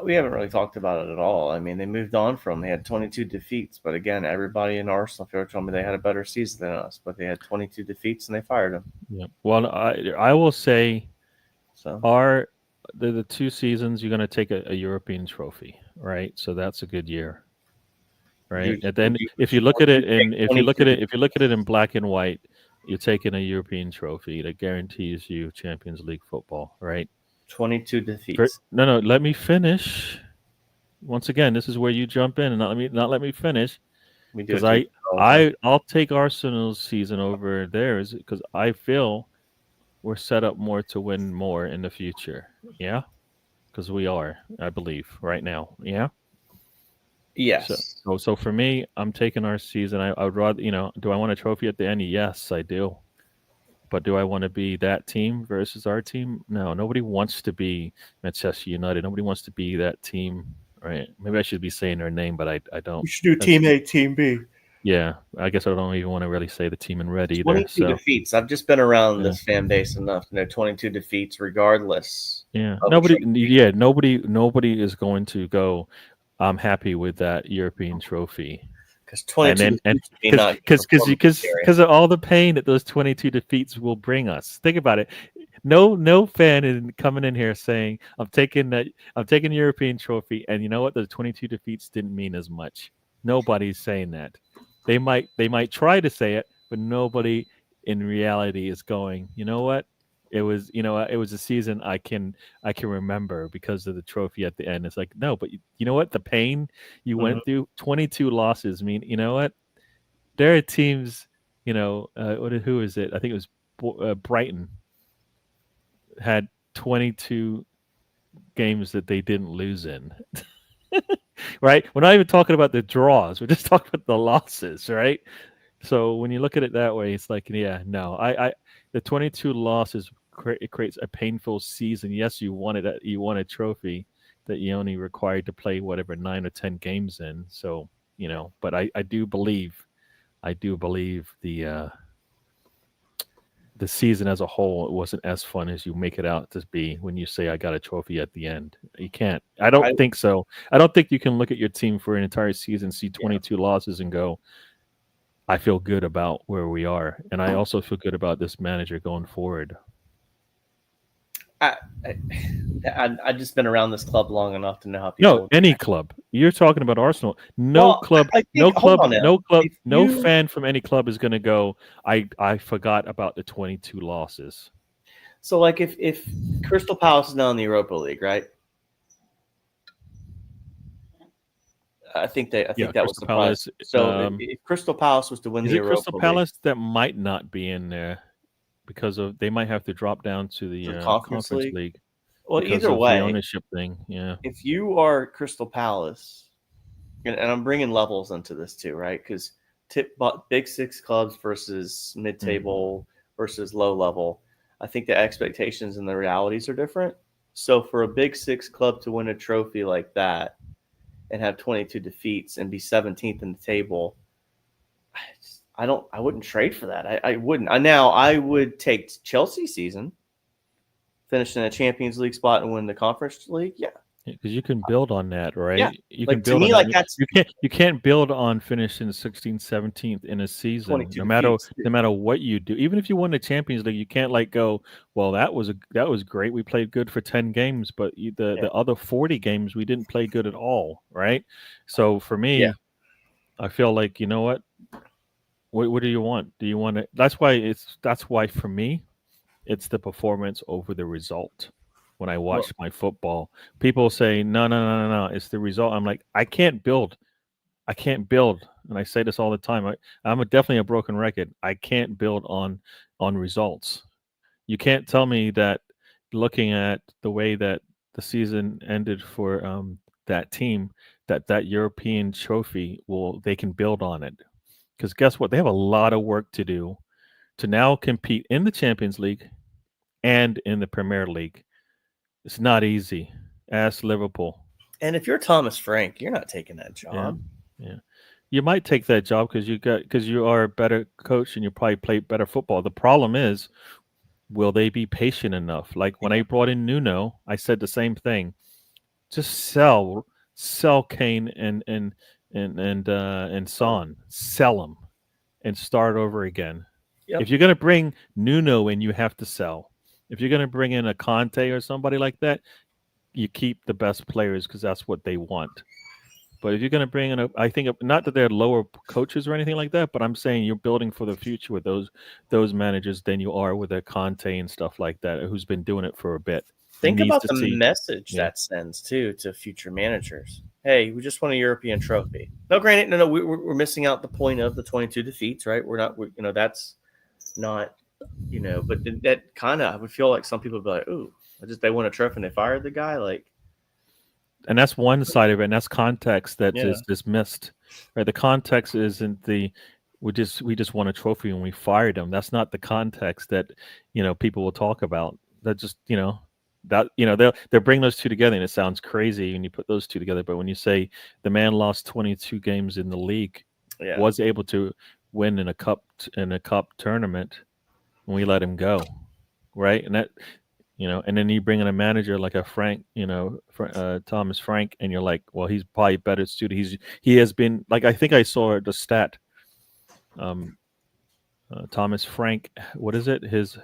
we haven't really talked about it at all. I mean, they moved on from. They had 22 defeats, but again, everybody in Arsenal told me they had a better season than us, but they had 22 defeats and they fired him. Yeah. Well, I will say, so the 2 seasons you're going to take a European trophy, right? So that's a good year, right? And then if you look at it in black and white, you're taking a European trophy that guarantees you Champions League football, right? 22 defeats. No, let me finish. Once again, this is where you jump in and not let me finish. Because I'll take Arsenal's season over theirs because I feel we're set up more to win more in the future. Yeah, because we are, I believe, right now. Yeah. Yes. So for me, I'm taking our season. I would rather, do I want a trophy at the end? Yes, I do. But do I want to be that team versus our team? No, nobody wants to be Manchester United. Nobody wants to be that team, right? Maybe I should be saying their name, but I don't. We should do Team A, Team B. Yeah, I guess I don't even want to really say the team in red either. 22 defeats. I've just been around this fan base enough to know 22 defeats, regardless Yeah. of a trophy. Nobody is going to go, I'm happy with that European trophy. Because And 22 then and defeats would be not good performance, Gary. because of all the pain that those 22 defeats will bring us. Think about it. No fan is coming in here saying I'm taking European trophy, and you know what? The 22 defeats didn't mean as much. Nobody's saying that. They might try to say it, but nobody in reality is going, you know what? It was a season I can remember because of the trophy at the end. It's like, no, but you know what? The pain you Hmm. went through, 22 losses mean, you know what? There are teams, who is it? I think it was Brighton had 22 games that they didn't lose in. Right? We're not even talking about the draws. We're just talking about the losses, right? So when you look at it that way, it's like, yeah, no, the 22 losses it creates a painful season. Yes, you won a trophy that you only required to play whatever 9 or 10 games in. So but I do believe the season as a whole it wasn't as fun as you make it out to be when you say I got a trophy at the end. You can't. I don't I think so. I don't think you can look at your team for an entire season, see Yeah. 22 losses, and go, I feel good about where we are, and I also feel good about this manager going forward. I, I just been around this club long enough to know how No, people any react. club. You're talking about Arsenal. No Well, club, I think no hold club, on now. no club, If no you fan from any club is going to go. I forgot about the 22 losses. so like if Crystal Palace is now in the Europa League, right? I Yeah, think that was Crystal surprising. Palace. So if Crystal Palace was to win Is the it Crystal Europa League Palace that might not be in there because of they might have to drop down to to the the Conference conference League, league well, because either of the way, ownership thing. Yeah. if you are Crystal Palace, and I'm bringing levels into this too, right? Because big six clubs versus Mm. mid-table versus low level, I think the expectations and the realities are different. So for a big six club to win a trophy like that and have 22 defeats and be 17th in the table, I wouldn't trade for that. I wouldn't. I would take Chelsea season, finish in a Champions League spot and win the Conference League. Yeah, Because you can build on that, yeah. right? You can Like to build on me, that. like that's You can't build on finishing 16th, 17th in a season, 22 no matter defeats. no matter what you do. Even if you won the Champions League, you can't like go, well, that was great. We played good for 10 games, but Yeah, the other 40 games we didn't play good at all, right? So for yeah. me, I feel like, you know what do you want? Do you want to that's why for me, it's the performance over the result. When I Well, watch my football, people say, no, no, no, no, no, it's the result. I'm like, I can't build, and I say this all the time. Definitely a broken record. I can't build on results. You can't tell me that looking at the way that the season ended for that team, that European trophy will they can build on it. Because guess what? They have a lot of work to do to now compete in the Champions League and in the Premier League. It's not easy. Ask Liverpool. and if you're Thomas Frank, you're not taking that Yeah, job. yeah. You might take that job because you are a better coach and you probably play better football. The problem is, will they be patient enough? Like when I Yeah. brought in Nuno, I said the same thing. Just sell Kane and Son, sell them and start over again. If Yep. you're going to bring Nuno in, you have to sell. If you're going to bring in a Conte or somebody like that, you keep the best players because that's what they want. But if you're going to bring in I think not that they're lower coaches or anything like that, but I'm saying you're building for the future with those managers than you are with a Conte and stuff like that, who's been doing it for a bit and Think needs about to the see. message Yeah, that sends too to future managers. Hey, we just won a European trophy. No, granted, no, we're missing out the point of the 22 defeats, right? That's not, but that kind of, I would feel like some people would be like, ooh, they won a trophy and they fired the guy. Like, and that's one side of it, and that's context that yeah, is dismissed. Right, the context isn't the we just won a trophy and we fired them. That's not the context that people will talk about. That just that they'll bring those two together, and it sounds crazy when you put those two together. But when you say the man lost 22 games in the league, yeah. was able to win in a cup tournament, and we let him go, right? And And then you bring in a manager like a Frank, Thomas Frank, and you're like, well, he's probably better suited. He has been like I think I saw the stat. Um, Thomas Frank, what is it? His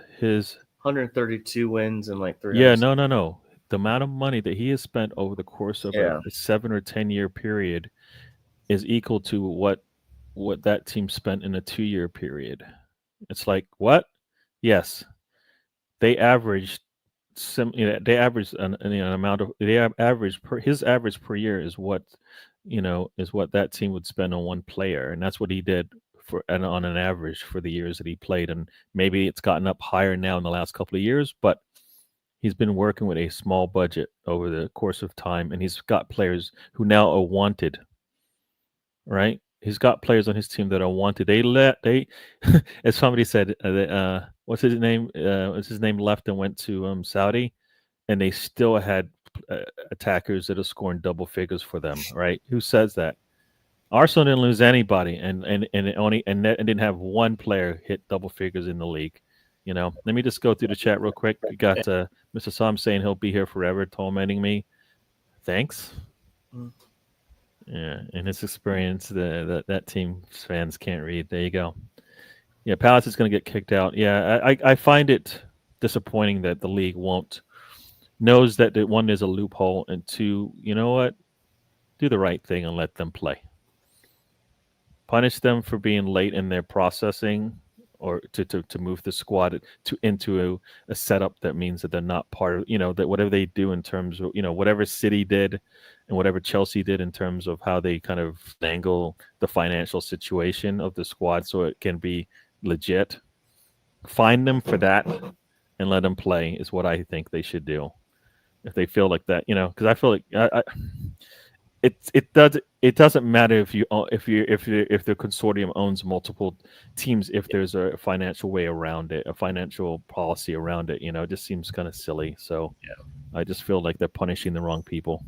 132 wins and like Yeah, 300. no, no, no. The amount of money that he has spent over the course of Yeah. a 7 or 10 year period is equal to what that team spent in a 2 year period. It's like what? Yes, they averaged they averaged an amount of average per his average per year is what that team would spend on one player, and that's what he did on an average for the years that he played. And maybe it's gotten up higher now in the last couple of years, but he's been working with a small budget over the course of time, and he's got players who now are wanted. Right? He's got players on his team that are wanted. As somebody said, what's his name? What's his name? Left and went to Saudi, and they still had attackers that are scoring double figures for them. Right? Who says that? Arsenal didn't lose anybody, and it only and didn't have one player hit double figures in the league. Let me just go through the chat real quick. We got Mr. Sam saying he'll be here forever, tormenting me. Thanks. Mm. Yeah, in his experience, that team fans can't read. There you go. Yeah, Palace is going to get kicked out. Yeah, I find it disappointing that the league knows that one, there's a loophole, and two, you know what? Do the right thing and let them play. Punish them for being late in their processing or to move the squad into a setup that means that they're not part of, that whatever they do in terms of, whatever City did and whatever Chelsea did in terms of how they kind of dangle the financial situation of the squad so it can be legit. Find them for that and let them play is what I think they should do. If they feel like that, because I feel like it doesn't matter if the consortium owns multiple teams, if there's a financial way around it, a financial policy around it. It just seems kind of silly. So Yeah. I just feel like they're punishing the wrong people.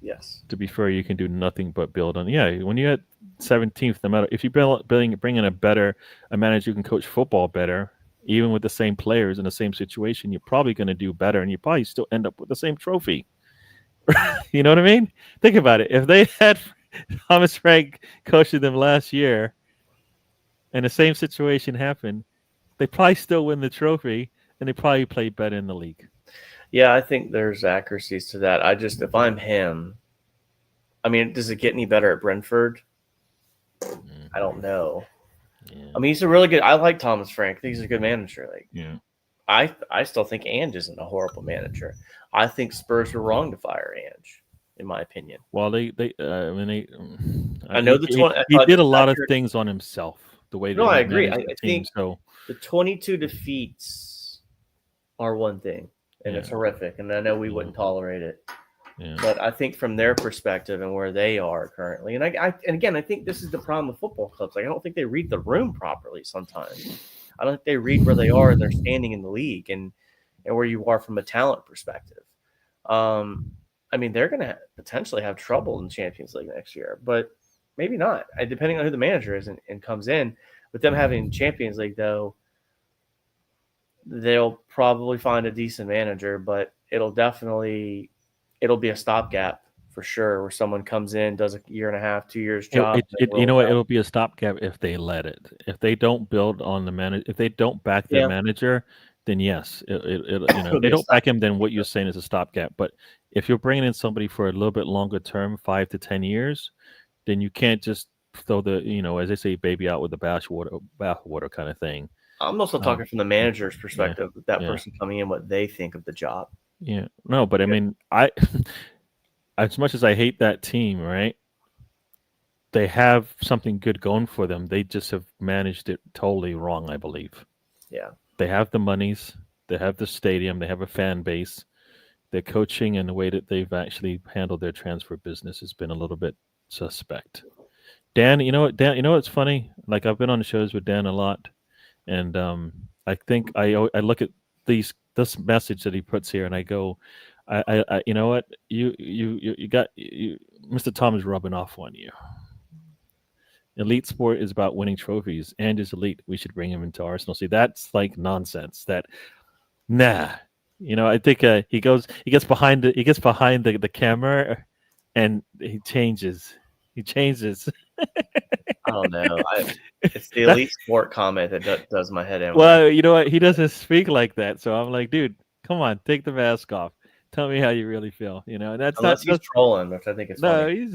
Yes. To be fair, you can do nothing but build on. Yeah, when you're at 17th, no matter if you bring in a manager who can coach football better, even with the same players in the same situation, you're probably going to do better, and you probably still end up with the same trophy. You know what I mean? Think about it. If they had Thomas Frank coaching them last year, and the same situation happened, they probably still win the trophy, and they probably play better in the league. Yeah, I think there's accuracies to that. If I'm him, I mean, does it get any better at Brentford? I don't know. Yeah. I mean, he's a really good. I like Thomas Frank. I think he's a good manager. Like, Yeah. I still think Ange isn't a horrible manager. I think Spurs were wrong to fire Ange, in my opinion. Well, I know he did a lot of things on himself. The way that No, I he agree. managed the team. So the 22 defeats are one thing, and it's horrific. And I know we wouldn't tolerate it. Yeah. But I think from their perspective and where they are currently, and again, I think this is the problem with football clubs. Like, I don't think they read the room properly sometimes. I don't think they read where they are and they're standing in the league and where you are from a talent perspective. I mean, they're going to potentially have trouble in Champions League next year, but maybe not, depending on who the manager is and comes in. With them having Champions League, though, they'll probably find a decent manager, but it'll be a stopgap for sure, where someone comes in, does a year and a half, 2 years job. It'll be a stopgap if they let it. If they don't build on the manager, if they don't back their manager, then yes, they don't back him. Then what you're saying is a stopgap. But if you're bringing in somebody for a little bit longer term, 5 to 10 years, then you can't just throw as they say, baby out with the bathwater kind of thing. I'm also talking from the manager's perspective, that person coming in, what they think of the job. Yeah, no, but I mean, as much as I hate that team, right? They have something good going for them. They just have managed it totally wrong, I believe. Yeah. They have the monies, they have the stadium, they have a fan base. Their coaching and the way that they've actually handled their transfer business has been a little bit suspect. Dan, you know what? Dan, you know what's funny? Like, I've been on the shows with Dan a lot, and I think I look at this message that he puts here, and I go, I you know what? Mr. Tom is rubbing off on you. Elite sport is about winning trophies, and is elite. We should bring him into Arsenal. See, that's like nonsense. Nah. I think he gets behind the camera, and he changes. He changes. I don't know. It's the That elite sport comment that does my head in when I. well, you know what? He doesn't speak like that, so I'm like, dude, come on, take the mask off. Tell me how you really feel. And that's not Unless he's that's trolling, which I think is funny. no. You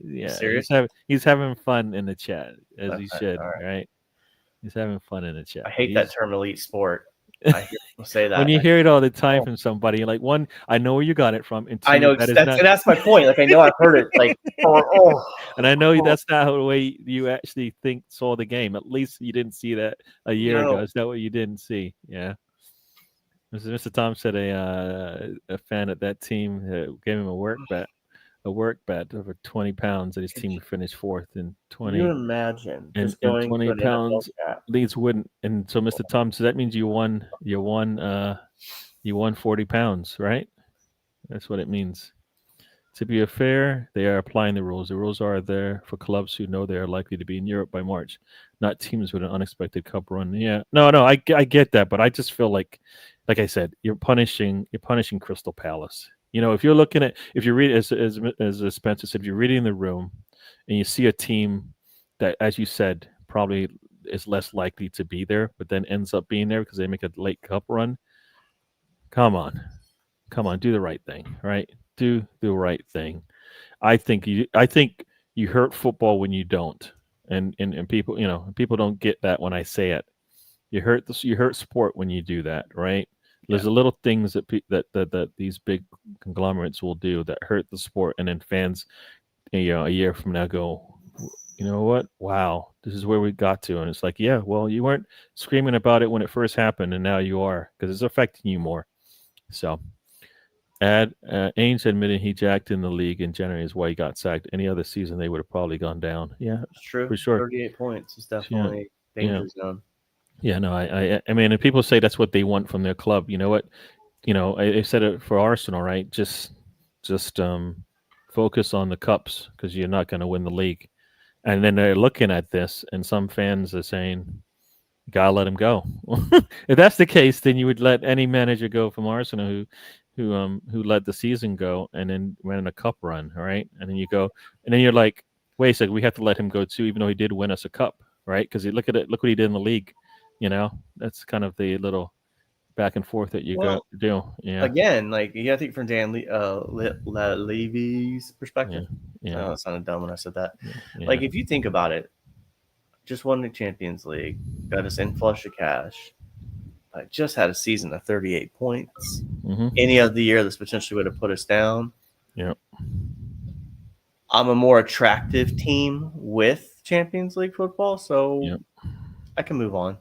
Yeah. serious? He's having fun in the chat as he Okay, should, all right. right? He's having fun in the I chat. hate that term elite sport. I hear people say When that. you hear it all the time Oh, from somebody, like one, I know where you got it from, and I two, know that is that's not, and that's my point. Like I know I've heard it. Like and I know oh, that's not how the way you actually saw the game. At least you didn't see that a year ago. no. Is that what you didn't see? Yeah. Mr. Tom said a fan at that team gave him a work bet over 20 pounds that his Could team would finish fourth in you 20 imagine and just going to 20 an NFL pounds chat? leads wouldn't. And so Mr. Tom, so that means you won 40 pounds, right? That's what it means. To be fair, they are applying the rules. The rules are there for clubs who know they are likely to be in Europe by March, not teams with an unexpected cup run. Yeah, no, I get that, but I just feel like I said, you're punishing Crystal Palace. If you're looking at if you read as Spencer said, if you're reading the room and you see a team that, as you said, probably is less likely to be there, but then ends up being there because they make a late cup run. Come on, do the right thing, right? Do the right thing. I think you hurt football when you don't, and people don't get that when I say it. You hurt sport when you do that, right? Yeah, There's a little things that these big conglomerates will do that hurt the sport, and then fans, a year from now go, you know what? Wow, this is where we got to, and it's like, yeah, well, you weren't screaming about it when it first happened, and now you are because it's affecting you more. So Ainge admitted he jacked in the league in January is why he got sacked. Any other season, they would have probably gone down. Yeah, it's true. for sure. 38 points is Yeah, definitely yeah, danger zone. yeah. No, I mean, and people say that's what they want from their club. You know what? I said it for Arsenal, right? Just focus on the cups because you're not going to win the league. And then they're looking at this, and some fans are saying, "Gotta let him go." If that's the case, then you would let any manager go from Arsenal who let the season go and then ran a cup run, all right? And then you go, and then you're like, wait a second, we have to let him go too, even though he did win us a cup, right? Because look at it, look what he did in the league. That's kind of the little back and forth that you got Well, to do. Yeah, again, like you got to think from Levy's yeah, perspective. yeah, Oh, it sounded dumb when I said that. yeah, Like if you think about it, just won the Champions League, got us inflush of cash. I just had a season of 38 points. mm-hmm. Any other year, this potentially would have put us down. Yeah, I'm a more attractive team with Champions League football, so yeah. I can move on.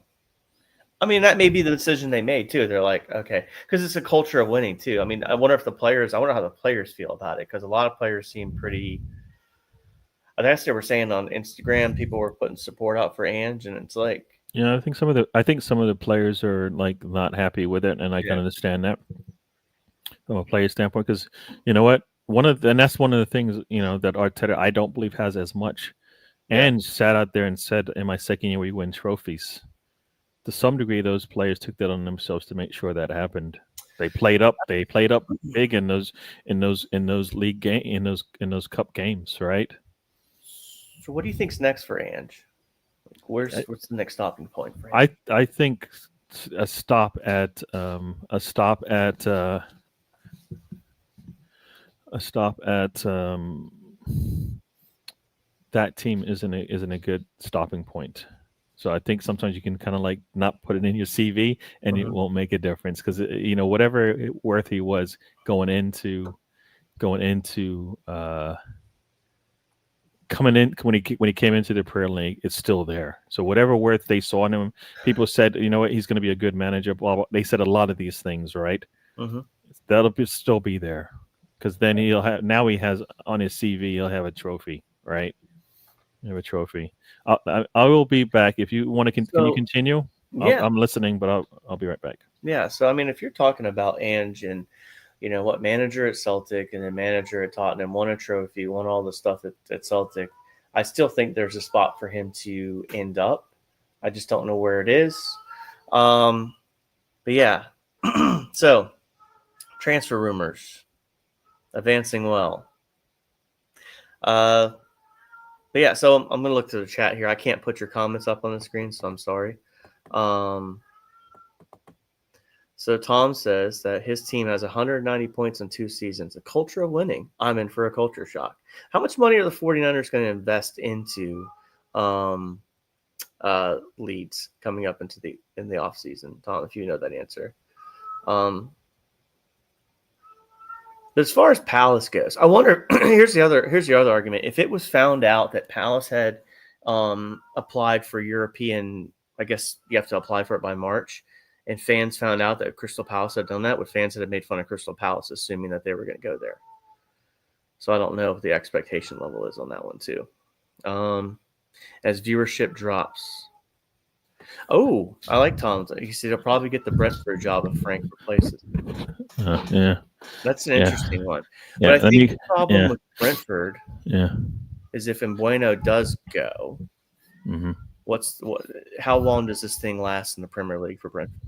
I mean, that may be the decision they made too. They're like, okay, because it's a culture of winning too. I mean, I wonder how the players feel about it because a lot of players seem pretty. I guess they were saying on Instagram, people were putting support out for Ange, and it's like, I think some of the players are like not happy with it, and I yeah, can understand that from a player standpoint because you know what, and that's one of the things that Arteta I don't believe has as much, yeah, and sat out there and said, "In my second year, we win trophies." To some degree, those players took that on themselves to make sure that happened. They played up. They played up big in those league game in those cup games, right? So, what do you think's next for Ange? What's the next stopping point for him? I think a stop at a stop at that team isn't a good stopping point. So I think sometimes you can kind of like not put it in your CV and it Mhm. won't make a difference because whatever worth he was going into coming in when he came into the Premier League, it's still there. So whatever worth they saw in him, people said, you know what, he's going to be a good manager. Blah, blah. They said a lot of these things, right? Mhm. Still be there because then he has on his CV he'll have a trophy, right? You have a trophy. I will be back if you want to. Can you So, continue? yeah, I'm listening, but I'll be right back. yeah. So, I mean, if you're talking about Ange and what manager at Celtic and then manager at Tottenham, won a trophy, won all the stuff at Celtic, I still think there's a spot for him to end up. I just don't know where it is. But yeah, So, transfer rumors advancing well. But yeah, so I'm going to look to the chat here. I can't put your comments up on the screen, so I'm sorry. So Tom says that his team has 190 points in 2 seasons, a culture of winning. I'm in for a culture shock. How much money are the 49ers going to invest into leads coming up in the offseason? Tom, if you know that answer. But as far as Palace goes, I wonder. Here's the other argument. If it was found out that Palace had applied for European, I guess you have to apply for it by March, and fans found out that Crystal Palace had done that, would fans have made fun of Crystal Palace, assuming that they were going to go there? So I don't know what the expectation level is on that one too. As viewership drops. Oh, I like Tom's. He said he'll probably get the Brentford job if Frank replaces him. Yeah. That's an interesting one. Yeah. But I think the problem with Brentford Yeah. is if Mbueno does go, Mm-hmm. how long does this thing last in the Premier League for Brentford?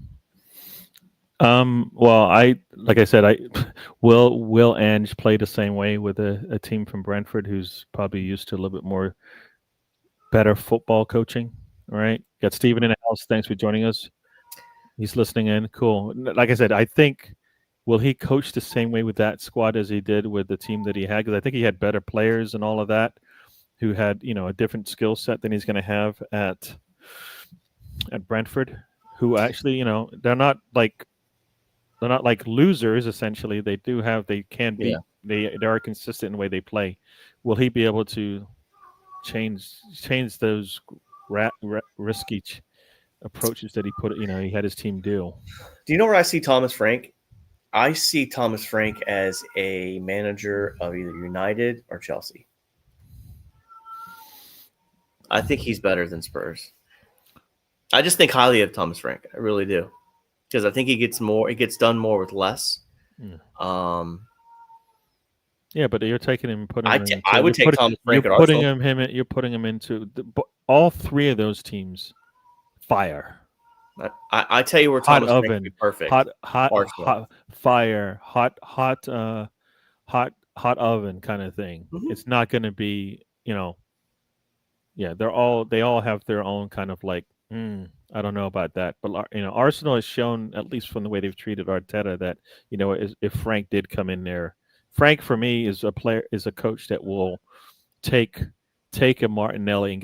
Well, like I said, will Ange play the same way with a team from Brentford who's probably used to a little bit more better football coaching. All right. Got Steven in the house. Thanks for joining us. He's listening in. Cool. Like I said, I think will he coach the same way with that squad as he did with the team that he had? Because I think he had better players and all of that who had, a different skill set than he's going to have at Brentford, who actually, they're not like losers. Essentially, they can beat. Yeah. They are consistent in the way they play. Will he be able to change those risky approaches that he had his team do? Do you know where I see Thomas Frank? I see Thomas Frank as a manager of either United or Chelsea. I think he's better than Spurs. I just think highly of Thomas Frank. I really do. Because I think he gets done more with less. Yeah. Yeah, but you're taking him and putting him. I would take Thomas Frank at Arsenal. You're putting him into all 3 of those teams. Fire. I tell you where Thomas Frank would be perfect. Hot fire, hot oven kind of thing. Mm-hmm. It's not going to be, Yeah, they all have their own kind of like. I don't know about that, but Arsenal has shown, at least from the way they've treated Arteta, that if Frank did come in there. Frank, for me, is a coach that will take a Martinelli and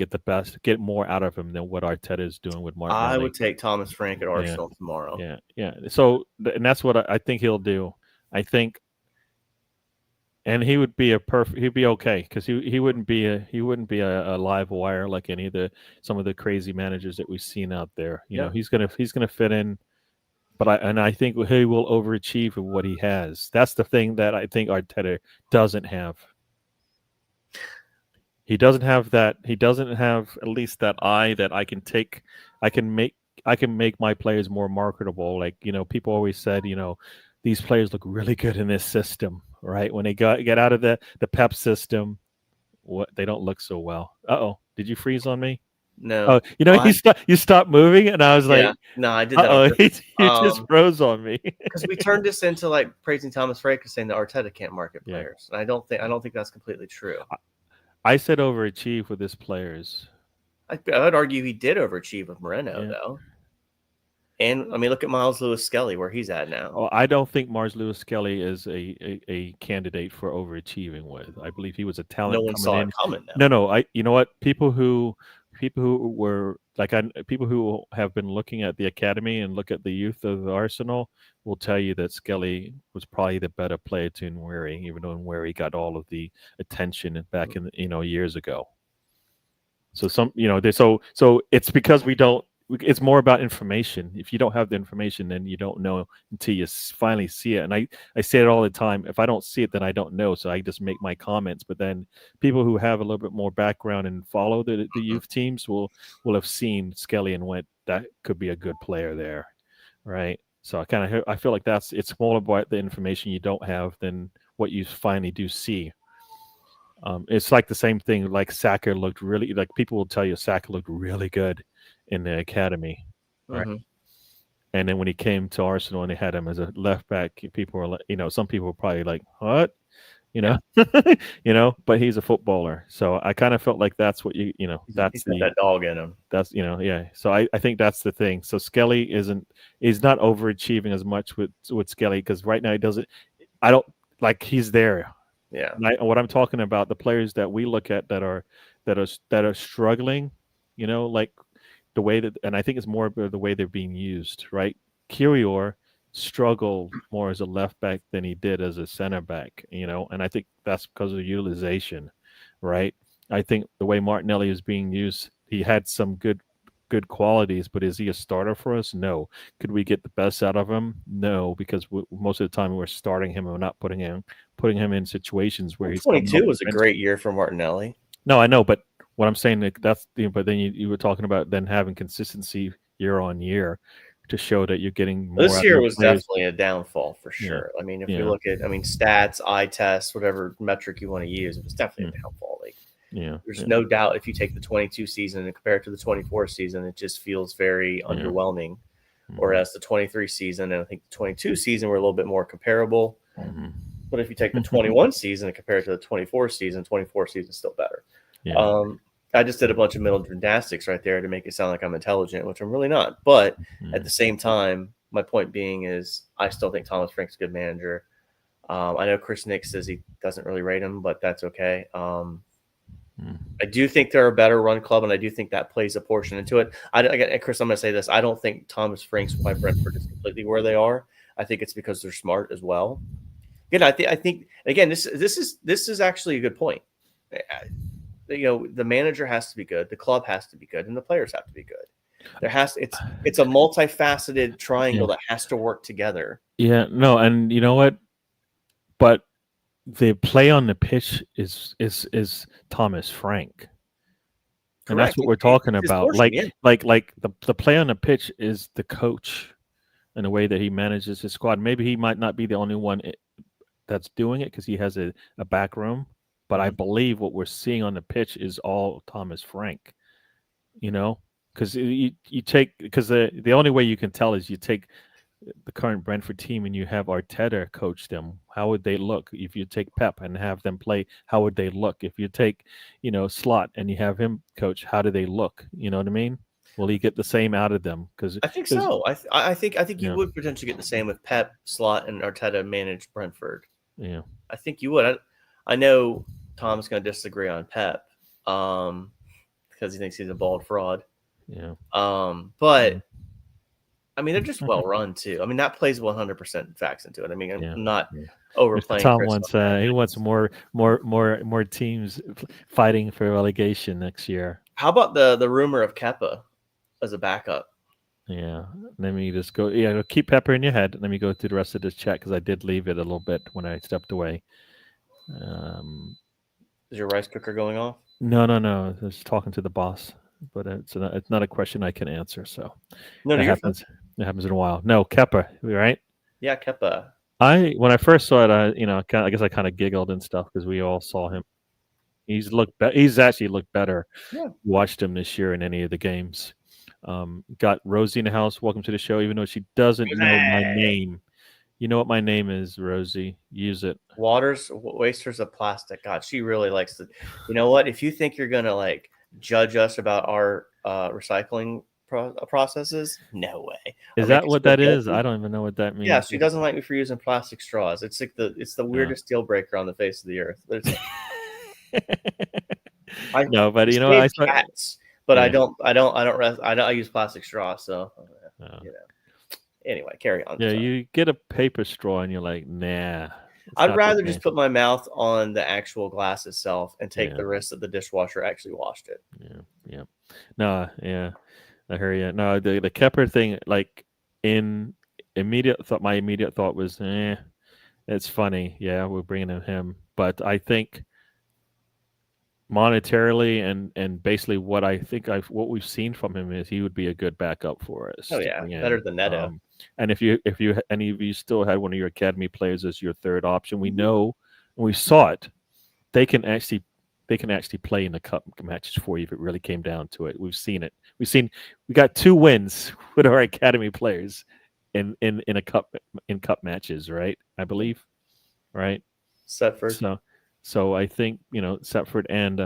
get more out of him than what Arteta is doing with Martinelli. I would take Thomas Frank at Arsenal tomorrow. Yeah. So, and that's what I think he'll do. I think, and he would be he'd be okay because he wouldn't be a live wire like some of the crazy managers that we've seen out there. He's gonna fit in. But I think he will overachieve with what he has. That's the thing that I think Arteta doesn't have. He doesn't have that. He doesn't have at least that eye that I can make my players more marketable. Like, people always said, these players look really good in this system, right? When they get out of the Pep system, they don't look so well. Uh-oh, did you freeze on me? No. Oh, you stopped moving, and I was like, no, I did that. You just froze on me. Because we turned this into like praising Thomas Frank and saying that Arteta can't market players, and I don't think that's completely true. I said overachieve with his players. I would argue he did overachieve with Moreno, though. And I mean, look at Miles Lewis-Skelly, where he's at now. Oh, I don't think Miles Lewis-Skelly is a candidate for overachieving with. I believe he was a talent. No one saw it coming. Though. No. You know what? People who were people who have been looking at the academy and look at the youth of Arsenal will tell you that Skelly was probably the better player to Nweri, even though Nweri got all of the attention back in years ago. So so it's because we don't. It's more about information. If you don't have the information, then you don't know until you finally see it. And I say it all the time. If I don't see it, then I don't know. So I just make my comments. But then people who have a little bit more background and follow the youth teams will have seen Skelly and went, that could be a good player there, right? So I feel like it's more about the information you don't have than what you finally do see. It's like the same thing. Like Saka looked people will tell you Saka looked really good in the academy, right? Mm-hmm. And then when he came to Arsenal and they had him as a left back, people were like, some people were probably like, "What?" You Yeah. know, But he's a footballer, so I kind of felt like that's what He's got that dog in him. that's yeah. So I think that's the thing. So Skelly is not overachieving as much with Skelly because right now he doesn't. I don't like he's there. Yeah. What I'm talking about, the players that we look at that are struggling, like the way that, and I think it's more about the way they're being used, right? Kirior struggled more as a left back than he did as a center back, and I think that's because of utilization, right? I think the way Martinelli is being used, he had some good qualities, but is he a starter for us? No. Could we get the best out of him? No, because most of the time we're starting him and we're not putting him in situations where he's coming 22 off was the a bench. great year for Martinelli. No, I know, but what I'm saying that's but then you were talking about then having consistency year on year to show that you're getting more This out of year your was players. definitely a downfall for Yeah. sure. I mean, if Yeah. we look at, stats, eye tests, whatever metric you want to use, it was definitely a Mm. downfall. Like, Yeah. there's no doubt if you take the 22 season and compare it to the 24 season, it just feels very underwhelming. Whereas the 23 season and I think the 22 season were a little bit more comparable. Mhm. But if you take the 21 season and compare it to the 24 season is still better. Yeah. I just did a bunch of mental gymnastics right there to make it sound like I'm intelligent, which I'm really not. But at the same time, my point being is I still think Thomas Frank's a good manager. I know Chris Nick says he doesn't really rate him, but that's okay. I do think they're a better run club, and I do think that plays a portion into it. Chris, I'm going to say this. I don't think Thomas Frank's why Brentford is completely where they are. I think it's because they're smart as well. Again, I think again, this is actually a good point. The manager has to be good, the club has to be good, and the players have to be good. It's a multifaceted triangle that has to work together. Yeah, no, and you know what? But the play on the pitch is Thomas Frank. And that's Correct. what we're talking It's his about. portion, yeah. Like the play on the pitch is the coach and the way that he manages his squad. Maybe he might not be the only one that's doing it because he has a back room, but I believe what we're seeing on the pitch is all Thomas Frank. Because the only way you can tell is you take the current Brentford team and you have Arteta coach them. How would they look if you take Pep and have them play? How would they look if you take, Slot and you have him coach? How do they look? You know what I mean? Will he get the same out of them? Because I think so. I think you would potentially get the same with Pep, Slot, and Arteta managed Brentford. Yeah, I think you would. I know Tom's going to disagree on Pep because he thinks he's a bald fraud. Yeah. But they're just well run too. That plays 100% facts into it. I'm not overplaying. Tom wants he wants more teams fighting for relegation next year. How about the rumor of Kepa as a backup? Yeah, let me just go. Yeah, keep Pepper in your head. Let me go through the rest of this chat because I did leave it a little bit when I stepped away. Is your rice cooker going off? No. I was talking to the boss, but it's not a question I can answer. So no, it happens. It happens in a while. No, Kepa, right? Yeah, Kepa. When I first saw it, I guess I kind of giggled and stuff because we all saw him. He's actually looked better. Yeah. Watched him this year in any of the games. Got Rosie in the house. Welcome to the show, even though she doesn't know my name. You know what my name is, Rosie. Use it. Wasters of plastic. God, she really likes to. You know what? If you think you're gonna judge us about our recycling processes, no way. Is that what that is? I don't even know what that means. Yeah, she doesn't like me for using plastic straws. It's like it's the weirdest deal breaker on the face of the earth. But cats, but I use plastic straws. So Anyway, carry on. Yeah, you get a paper straw and you're like, nah. I'd rather just put my mouth on the actual glass itself and take the risk that the dishwasher actually washed it. Yeah. No, yeah. I hear you. No, the Kepper thing, my immediate thought was, it's funny. Yeah, we're bringing him. But I think monetarily and basically what we've seen from him is he would be a good backup for us. Oh yeah, better than Neto. And if any of you still had one of your academy players as your third option, we know and we saw it. They can actually play in the cup matches for you if it really came down to it. We've seen it. We got 2 wins with our academy players. in a cup matches, right? I believe, right? Setford, So so I think Setford and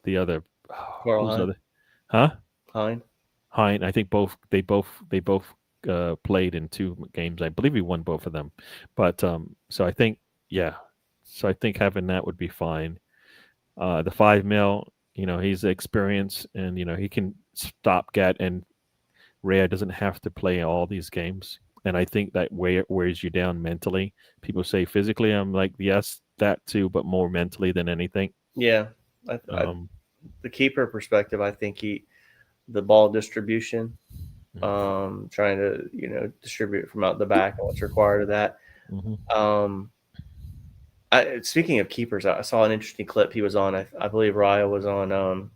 the other Carl who's the other, huh? Hine. Hine. I think they both played in two games. I believe he won both of them, but so I think yeah, so I think having that would be fine. The 5 mil, he's experienced, and he can stop get, and Rhea doesn't have to play all these games. And I think that wears you down mentally. People say physically, I'm like, yes, that too, but more mentally than anything. Yeah, Um, the keeper perspective, I think the ball distribution, trying to distribute from out the back and what's required of that. mm-hmm. Um, Speaking of keepers, I saw an interesting clip he was on. I believe Raya was on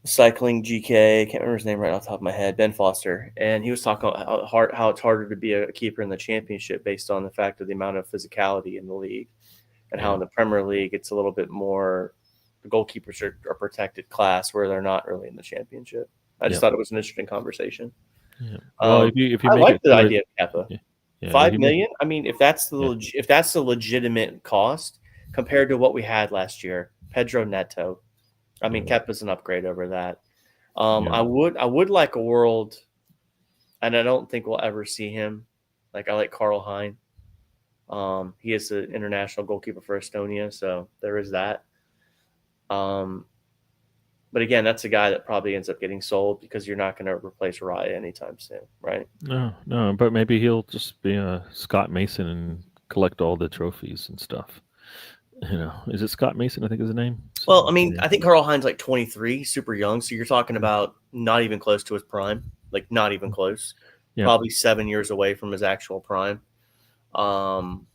cycling GK. I can't remember his name right off the top of my head. Ben Foster, and he was talking about how it's harder to be a keeper in the championship based on the fact of the amount of physicality in the league, and how Yeah. in the Premier League it's a little bit more. The goalkeepers are protected class where they're not really in the championship. I just Yeah. thought it was an interesting conversation. Yeah. Well, if you I make like it the to it, idea of Kepa. yeah, yeah, if Five you make, million. I mean, yeah, if that's the legitimate cost compared to what we had last year, Pedro Neto. I mean, yeah, Kepa's an upgrade over that. yeah, I would like a world, and I don't think we'll ever see him. Like I like Carl Hein. He is the international goalkeeper for Estonia, so there is that. Um, but again, that's a guy that probably ends up getting sold because you're not going to replace Raya anytime soon, right? no, no, but maybe he'll just be a Scott Mason and collect all the trophies and stuff. Is it Scott Mason? I think is his name. So, Well, I mean, yeah, I think Carl Hines like 23, super young. So you're talking yeah, about not even close to his prime, like not even close. yeah. Probably 7 years away from his actual prime. Um,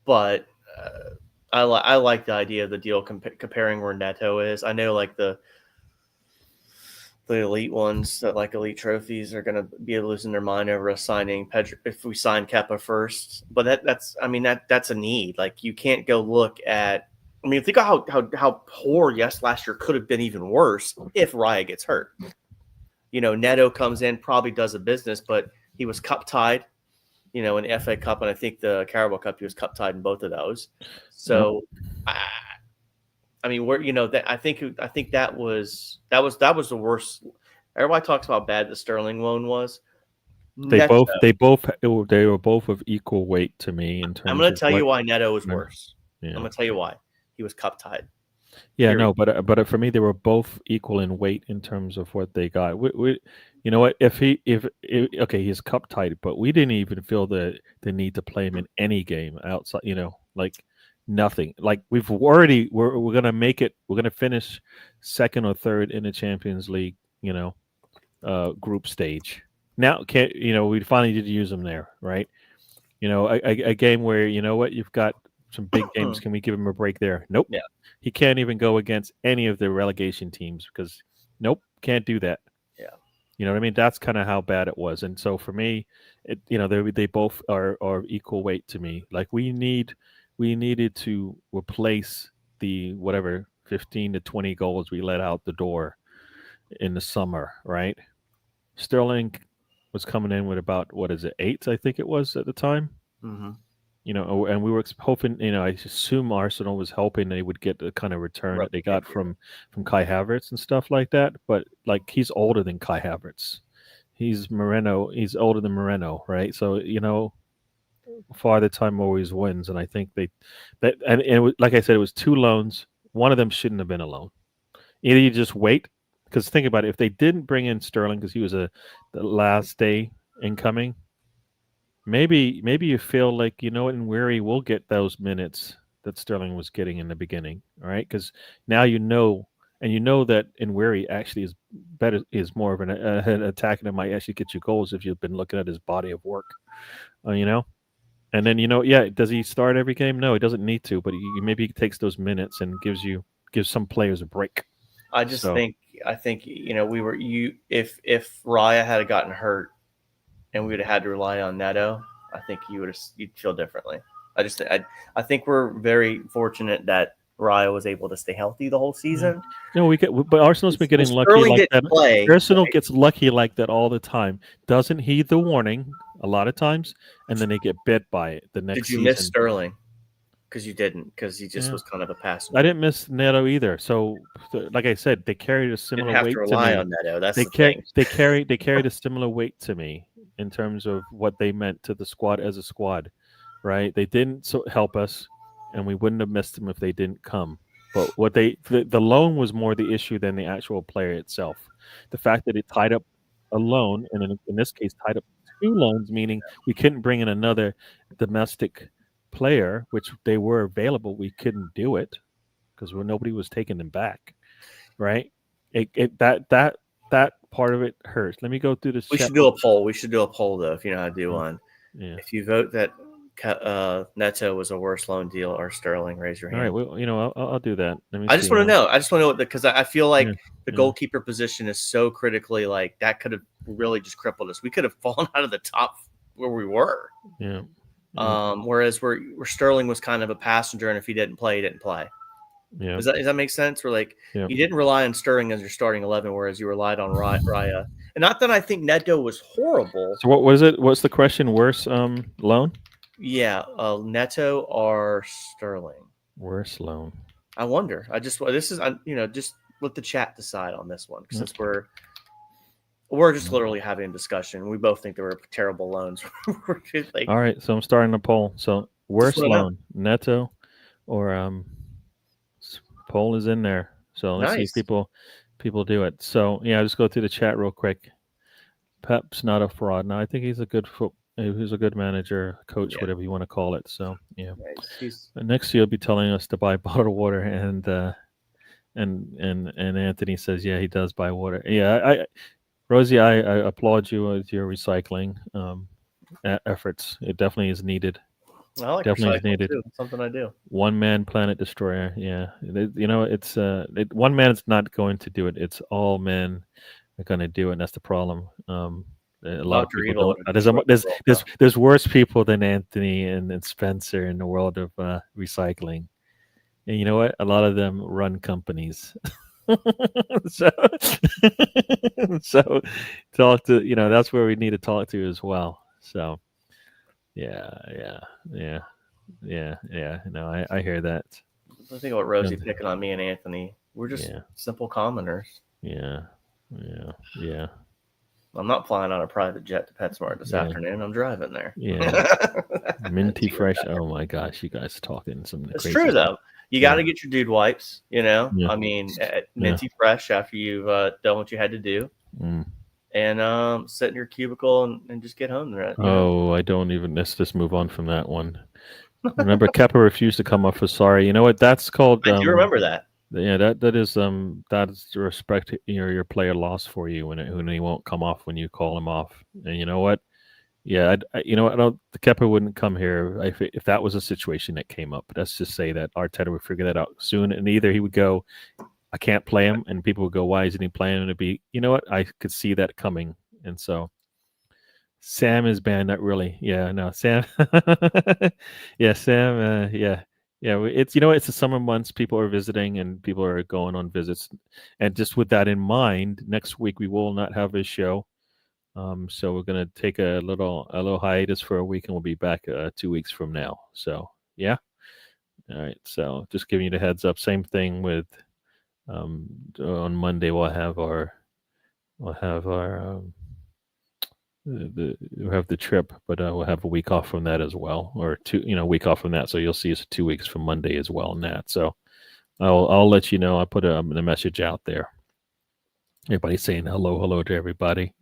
but I like the idea of the deal comparing where Neto is. I know like the elite ones that like elite trophies are going to be losing their mind over us signing Pedro if we sign Kepa first. But that's I mean that's a need. Like you can't go look at. I mean, think of how poor last year could have been even worse if Raya gets hurt. Neto comes in, probably does a business, but he was cup tied. In the FA Cup, and I think the Carabao Cup, he was cup tied in both of those. Yep. So, I mean, that I think that was the worst. Everybody talks about bad the Sterling loan was. They Neto, both they both they were both of equal weight to me in I'm terms going to of tell what. you why Neto was Yeah, worse. I'm yeah, going to tell you why he was cup tied. yeah. Period. No, but for me, they were both equal in weight in terms of what they got. You know what? If okay, he's cup tight, but we didn't even feel the need to play him in any game outside. Like nothing. Like we're gonna make it. We're gonna finish second or third in the Champions League. Group stage. Now, can't we finally did use him there, right? A game where what you've got some big games. Can we give him a break there? Nope. Yeah, He can't even go against any of the relegation teams because nope, can't do that. yeah. You know what I mean? That's kind of how bad it was. And so for me, they both are equal weight to me. Like we needed to replace the whatever 15 to 20 goals we let out the door in the summer, right? Sterling was coming in with about what is it, 8? I think it was at the time. Mm-hmm. And we were hoping. I assume Arsenal was hoping they would get the kind of return that they got from Kai Havertz and stuff like that. But like he's older than Kai Havertz. He's Moreno. He's older than Moreno, right? So farther time always wins. And I think and it was, like I said, it was two loans. One of them shouldn't have been a loan. Either you just wait, because think about it. If they didn't bring in Sterling because he was the last day incoming, maybe you feel like in Weary will get those minutes that Sterling was getting in the beginning. All right, because now and that in Weary actually is more of an attacker that might actually get you goals if you've been looking at his body of work. uh, you know. And then yeah, does he start every game? No, he doesn't need to, but maybe he takes those minutes and gives some players a break. I just So think we were if Raya had gotten hurt and we would have had to rely on Neto, I think you'd feel differently. I think we're very fortunate that Raya was able to stay healthy the whole season. No, but Arsenal's been getting lucky Sterling like didn't that. play. Arsenal gets lucky like that all the time. Doesn't heed the warning a lot of times, and then they get bit by it the next Did you season. miss Sterling? Because you didn't, because he just was kind of a passenger. I didn't miss Neto either. So, like I said, they carried a similar Didn't have weight to rely me. on Neto. That's They the thing. they carried a similar weight to me in terms of what they meant to the squad as a squad, right? They didn't help us, and we wouldn't have missed them if they didn't come. But what the loan was more the issue than the actual player itself. The fact that it tied up a loan, and in this case, tied up 2 loans, meaning we couldn't bring in another domestic player, which they were available. We couldn't do it because nobody was taking them back, right? That part of it hurts. Let me go through this. We should do a poll. We should do a poll, though, if you know how to do one. Yeah. If you vote that Neto was a worse loan deal or Sterling, raise your hand. All right, well, I'll do that. I just want to know. I just want to know because I feel like the goalkeeper position is so critically, like that could have really just crippled us. We could have fallen out of the top where we were. Yeah. Whereas where Sterling was kind of a passenger, and if he didn't play, he didn't play. Yeah. Does that make sense? Where like you didn't rely on Sterling as your starting 11, whereas you relied on Raya. And not that I think Neto was horrible. So what was it? What's the question? Worse loan? Yeah, Neto or Sterling? Worse loan. I wonder. Just let the chat decide on this one since we're just literally having a discussion. We both think they were terrible loans. All right, so I'm starting a poll. So worst loan, Neto or poll is in there. So let's see if people do it. So yeah, I'll just go through the chat real quick. Pep's not a fraud. Now I think he's a good he's a good manager, coach, whatever you want to call it. So yeah. Next year he'll be telling us to buy bottled water and Anthony says, yeah, he does buy water. Yeah, Rosie, I applaud you with your recycling efforts. It definitely is needed. I like definitely is needed. Too. It's something I do. One man planet destroyer. Yeah, it's one man is not going to do it. It's all men are going to do it. And that's the problem. A lot of people don't. There's worse people than Anthony and Spencer in the world of recycling. And you know what? A lot of them run companies. so talk to that's where we need to talk to as well. So yeah. No, I hear that. I think about Rosie picking on me and Anthony. We're just simple commoners. Yeah. I'm not flying on a private jet to PetSmart this afternoon. I'm driving there. Yeah. Minty fresh. Oh my gosh, you guys talking some. It's true though. You got to get your dude wipes, I mean, minty fresh after you've done what you had to do. And sit in your cubicle and just get home. Right? I don't even. Let's just move on from that one. Remember, Kepa refused to come up for sorry. You know what? That's called. I do remember that. Yeah, that is the respect your player lost for you when he won't come off when you call him off. And you know what? Yeah, I don't. The Kepa wouldn't come here if that was a situation that came up. Let's just say that Arteta would figure that out soon, and either he would go, I can't play him, and people would go, why isn't he playing? And it'd be, you know what? I could see that coming, and so Sam is banned. Not really. Yeah, no, Sam. Yeah, Sam. Yeah. It's it's the summer months. People are visiting, and people are going on visits, and just with that in mind, next week we will not have a show. So we're gonna take a little hiatus for a week, and we'll be back 2 weeks from now. So yeah, all right. So just giving you the heads up. Same thing with on Monday we'll have the trip, but we'll have a week off from that as well, or a week off from that. So you'll see us 2 weeks from Monday as well. In that, so I'll let you know. I put the message out there. Everybody's saying hello to everybody.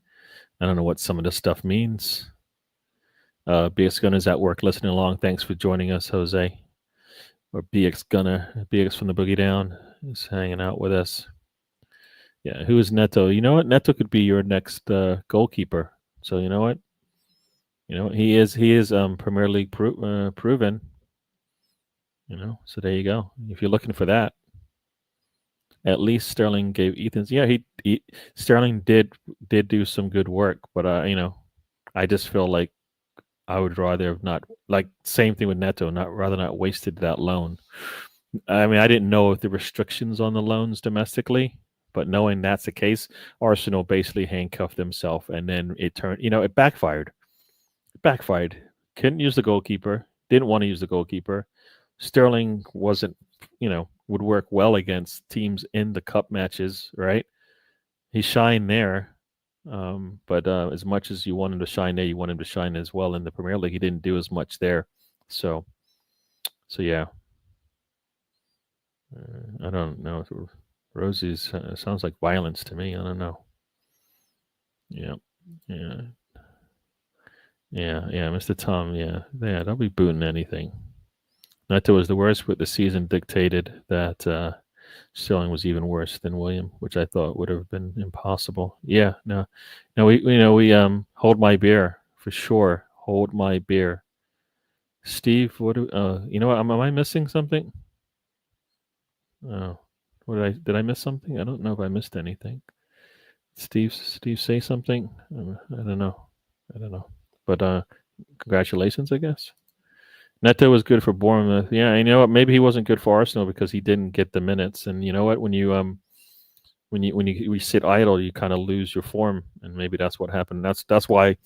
I don't know what some of this stuff means. BX Gunner's at work listening along. Thanks for joining us, Jose. Or BX Gunner, BX from the Boogie Down is hanging out with us. Yeah, who is Neto? You know what? Neto could be your next goalkeeper. So you know what? He is Premier League proven. So there you go. If you're looking for that. At least Sterling gave Ethan's. Yeah, Sterling did do some good work, but I just feel like I would rather have not, like same thing with Neto, rather not wasted that loan. I mean, I didn't know the restrictions on the loans domestically, but knowing that's the case, Arsenal basically handcuffed themselves, and then it turned. It backfired. It backfired. Couldn't use the goalkeeper. Didn't want to use the goalkeeper. Sterling wasn't. Would work well against teams in the cup matches, right? He shined there, but as much as you want him to shine there, you want him to shine as well in the Premier League. He didn't do as much there, so yeah. I don't know. Rosie's sounds like violence to me. I don't know. Yeah, yeah, yeah. Mr. Tom, yeah. Don't be booting anything. Neto was the worst, but the season dictated that Sterling was even worse than William, which I thought would have been impossible. Yeah, no. We hold my beer for sure. Hold my beer. Steve, what do you know? What, am I missing something? Oh, what did I miss something? I don't know if I missed anything. Steve, say something. I don't know. I don't know. But congratulations, I guess. Neto was good for Bournemouth. Yeah, and you know what? Maybe he wasn't good for Arsenal because he didn't get the minutes. And you know what? When you sit idle, you kind of lose your form, and maybe that's what happened. That's why,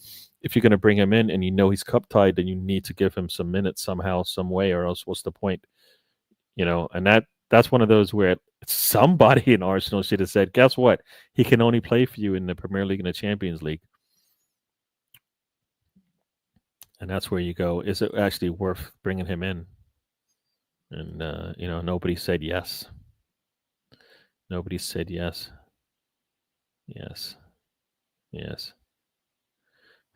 if you're going to bring him in and you know he's cup tied, then you need to give him some minutes somehow, some way, or else what's the point? And that's one of those where somebody in Arsenal should have said, guess what? He can only play for you in the Premier League and the Champions League. And that's where you go, is it actually worth bringing him in? And, nobody said yes. Nobody said yes. Yes. Yes.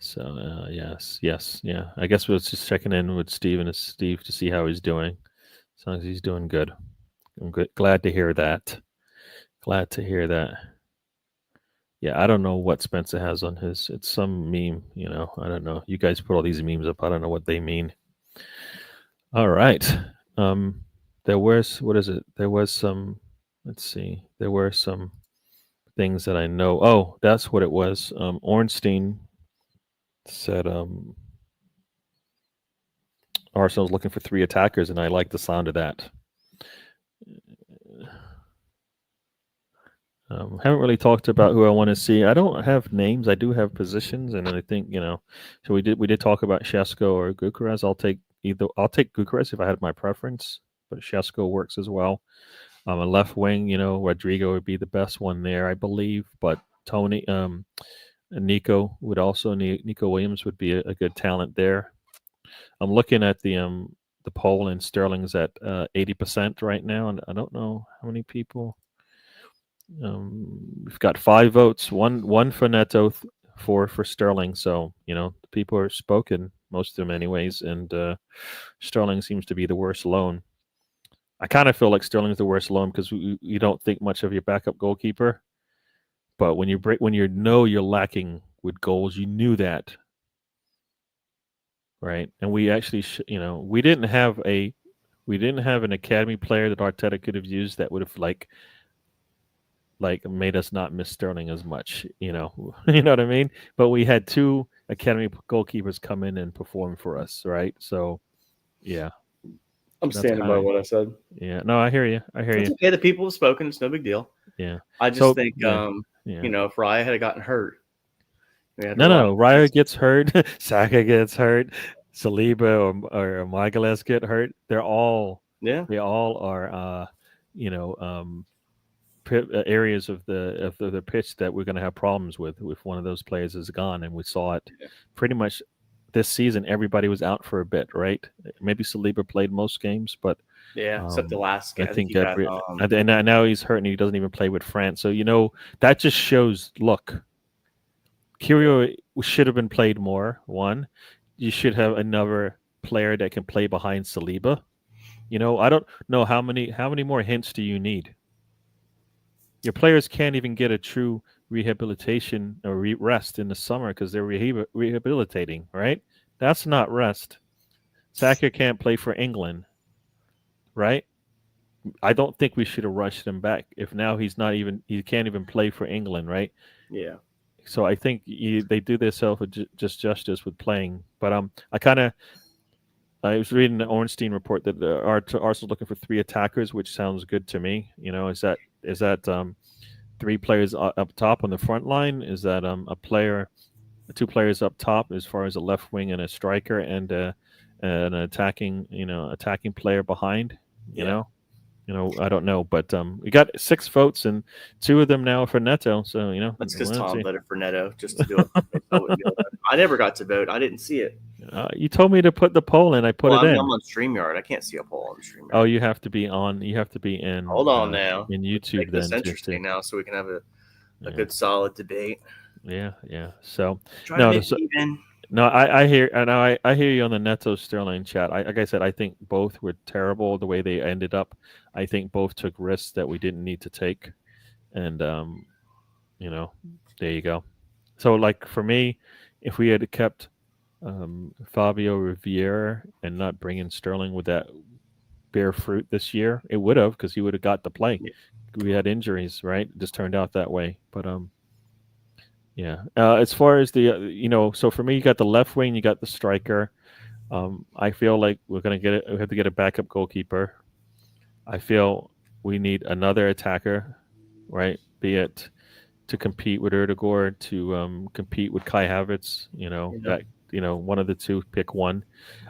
So, yes. Yeah. I guess we're just checking in with Steve to see how he's doing. As long as he's doing good. I'm glad to hear that. Glad to hear that. Yeah, I don't know what Spencer has on his. It's some meme, I don't know. You guys put all these memes up. I don't know what they mean. All right. There was what is it? There was some. Let's see. There were some things that I know. Oh, that's what it was. Ornstein said Arsenal's looking for 3 attackers, and I like the sound of that. Haven't really talked about who I want to see. I don't have names. I do have positions, and I think So we did talk about Shesko or Gyökeres. I'll take either. I'll take Gyökeres if I had my preference, but Shesko works as well. A left wing, Rodrigo would be the best one there, I believe. But Tony, Nico would also. Nico Williams would be a good talent there. I'm looking at the poll, and Sterling's at 80% right now, and I don't know how many people. We've got 5 votes, one for Neto, 4 for Sterling. So people are spoken, most of them anyways, and Sterling seems to be the worst loan. I kind of feel like Sterling's the worst loan because you don't think much of your backup goalkeeper, but when you know you're lacking with goals, you knew that, right? And we actually, we didn't have an academy player that Arteta could have used that would have like made us not miss Sterling as much, you know what I mean? But we had 2 academy goalkeepers come in and perform for us, right? So, yeah. I'm standing by what I said. Yeah, no, I hear you. It's okay. The people have spoken. It's no big deal. Yeah. I just think, if Raya had gotten hurt. No. Raya gets hurt. Saka gets hurt. Saliba or Magalhaes get hurt. They're all, they all are, areas of the pitch that we're going to have problems with if one of those players is gone, and we saw it pretty much this season. Everybody was out for a bit, right? Maybe Saliba played most games, but except the last game. I think and now he's hurt and he doesn't even play with France. So that just shows. Look, Kyrgios should have been played more. One, you should have another player that can play behind Saliba. I don't know how many more hints do you need. Your players can't even get a true rehabilitation or rest in the summer because they're rehabilitating, right? That's not rest. Saka can't play for England, right? I don't think we should have rushed him back. If now he can't even play for England, right? Yeah. So I think they do themselves just justice with playing. But I kind of I was reading the Ornstein report that Arsenal's looking for 3 attackers, which sounds good to me. Is that 3 players up top on the front line? Is that 2 players up top as far as a left wing and a striker and an attacking player behind? You Yeah. know, I don't know, but we got 6 votes and 2 of them now for Neto. So That's because let's Tom see. voted for Neto just to do it. I never got to vote. I didn't see it. You told me to put the poll in. I put Well, it I'm in. on StreamYard. I can't see a poll on StreamYard. Oh, you have to be on. You have to be in. Hold on now. In Let's YouTube make this then. interesting now, so we can have a Yeah. good solid debate. Yeah. So Try to make it even. no, I hear I hear you on the Neto Sterling chat. Like I said, I think both were terrible the way they ended up. I think both took risks that we didn't need to take, and there you go. So like for me, if we had kept Fabio Riviere and not bringing Sterling with that bear fruit this year, it would have because he would have got to play. Yeah. We had injuries, right? It just turned out that way. But yeah. As far as the so for me, you got the left wing, you got the striker. I feel like we have to get a backup goalkeeper. I feel we need another attacker, right? Be it to compete with Erdegaard, to compete with Kai Havertz. One of the two, pick one.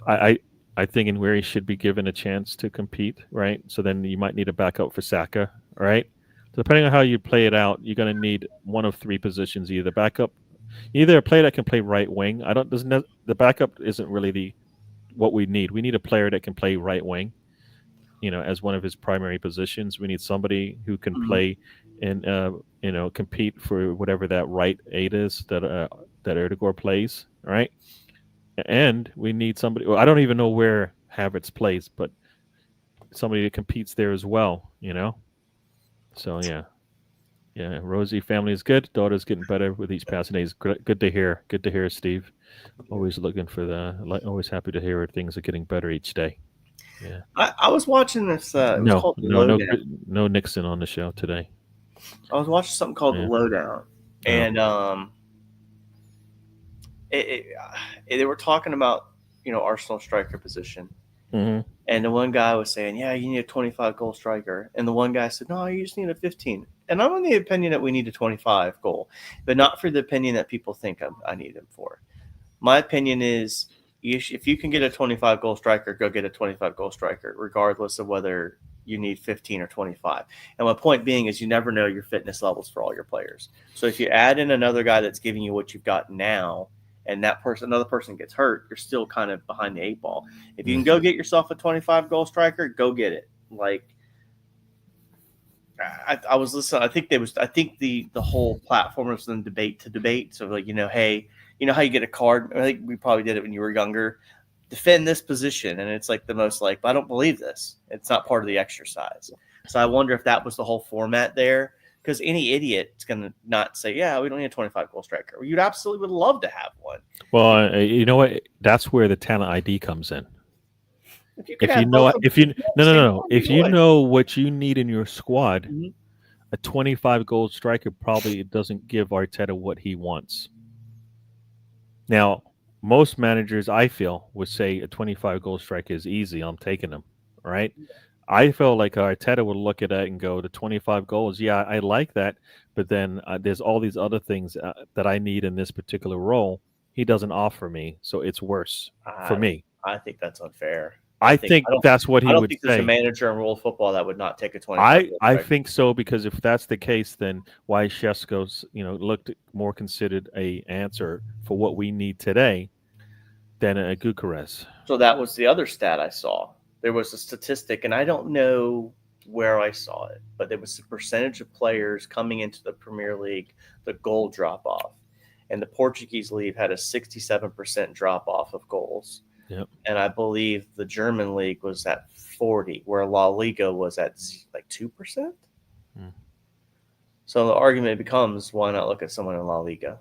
I think in where he should be given a chance to compete, right? So then you might need a backup for Saka, right? So depending on how you play it out, you're going to need one of 3 positions: either a player that can play right wing. The backup isn't really what we need. We need a player that can play right wing, as one of his primary positions. We need somebody who can play and compete for whatever that right 8 is that Erdegaard plays, right? And we need somebody. Well, I don't even know where Havertz plays, but somebody that competes there as well. So yeah. Rosie family is good. Daughter's getting better with each passing days. Good to hear. Good to hear, Steve. Always looking for always happy to hear things are getting better each day. Yeah. I was watching this. It was called Lowdown. No Nixon on the show today. I was watching something called The Lowdown, and they were talking about Arsenal striker position, and the one guy was saying, "Yeah, you need a 25 goal striker," and the one guy said, "No, you just need a 15." And I'm on the opinion that we need a 25 goal, but not for the opinion that people think I need him for. My opinion is, if you can get a 25 goal striker, go get a 25 goal striker, regardless of whether you need 15 or 25. And my point being is you never know your fitness levels for all your players. So if you add in another guy that's giving you what you've got now, and another person gets hurt, you're still kind of behind the 8 ball. If you can go get yourself a 25 goal striker, go get it. Like, I was listening. I think the whole platform was in debate. So like, hey, how you get a card? I think we probably did it when you were younger. Defend this position, and it's like the most but I don't believe this. It's not part of the exercise. So I wonder if that was the whole format there, because any idiot is going to not say, yeah, we don't need a 25 goal striker. You'd absolutely would love to have one. Well, you know what? That's where the talent ID comes in. If you know what you need in your squad, a 25 goal striker probably doesn't give Arteta what he wants. Now, most managers, I feel, would say a 25 goal striker is easy. I'm taking him, right? I feel like Arteta would look at that and go, the 25 goals, yeah, I like that, but then there's all these other things that I need in this particular role. He doesn't offer me, so it's worse for me. I think that's unfair. I think that's what he would say. I don't think there's a manager in world football that would not take a 25. I think so, because if that's the case, then why Šeško's looked more considered a answer for what we need today than a Gyökeres. So that was the other stat I saw. There was a statistic, and I don't know where I saw it, but there was the percentage of players coming into the Premier League, the goal drop off, and the Portuguese league had a 67% drop off of goals. Yep. And I believe the German league was at 40, where La Liga was at 2%. So the argument becomes, why not look at someone in La Liga?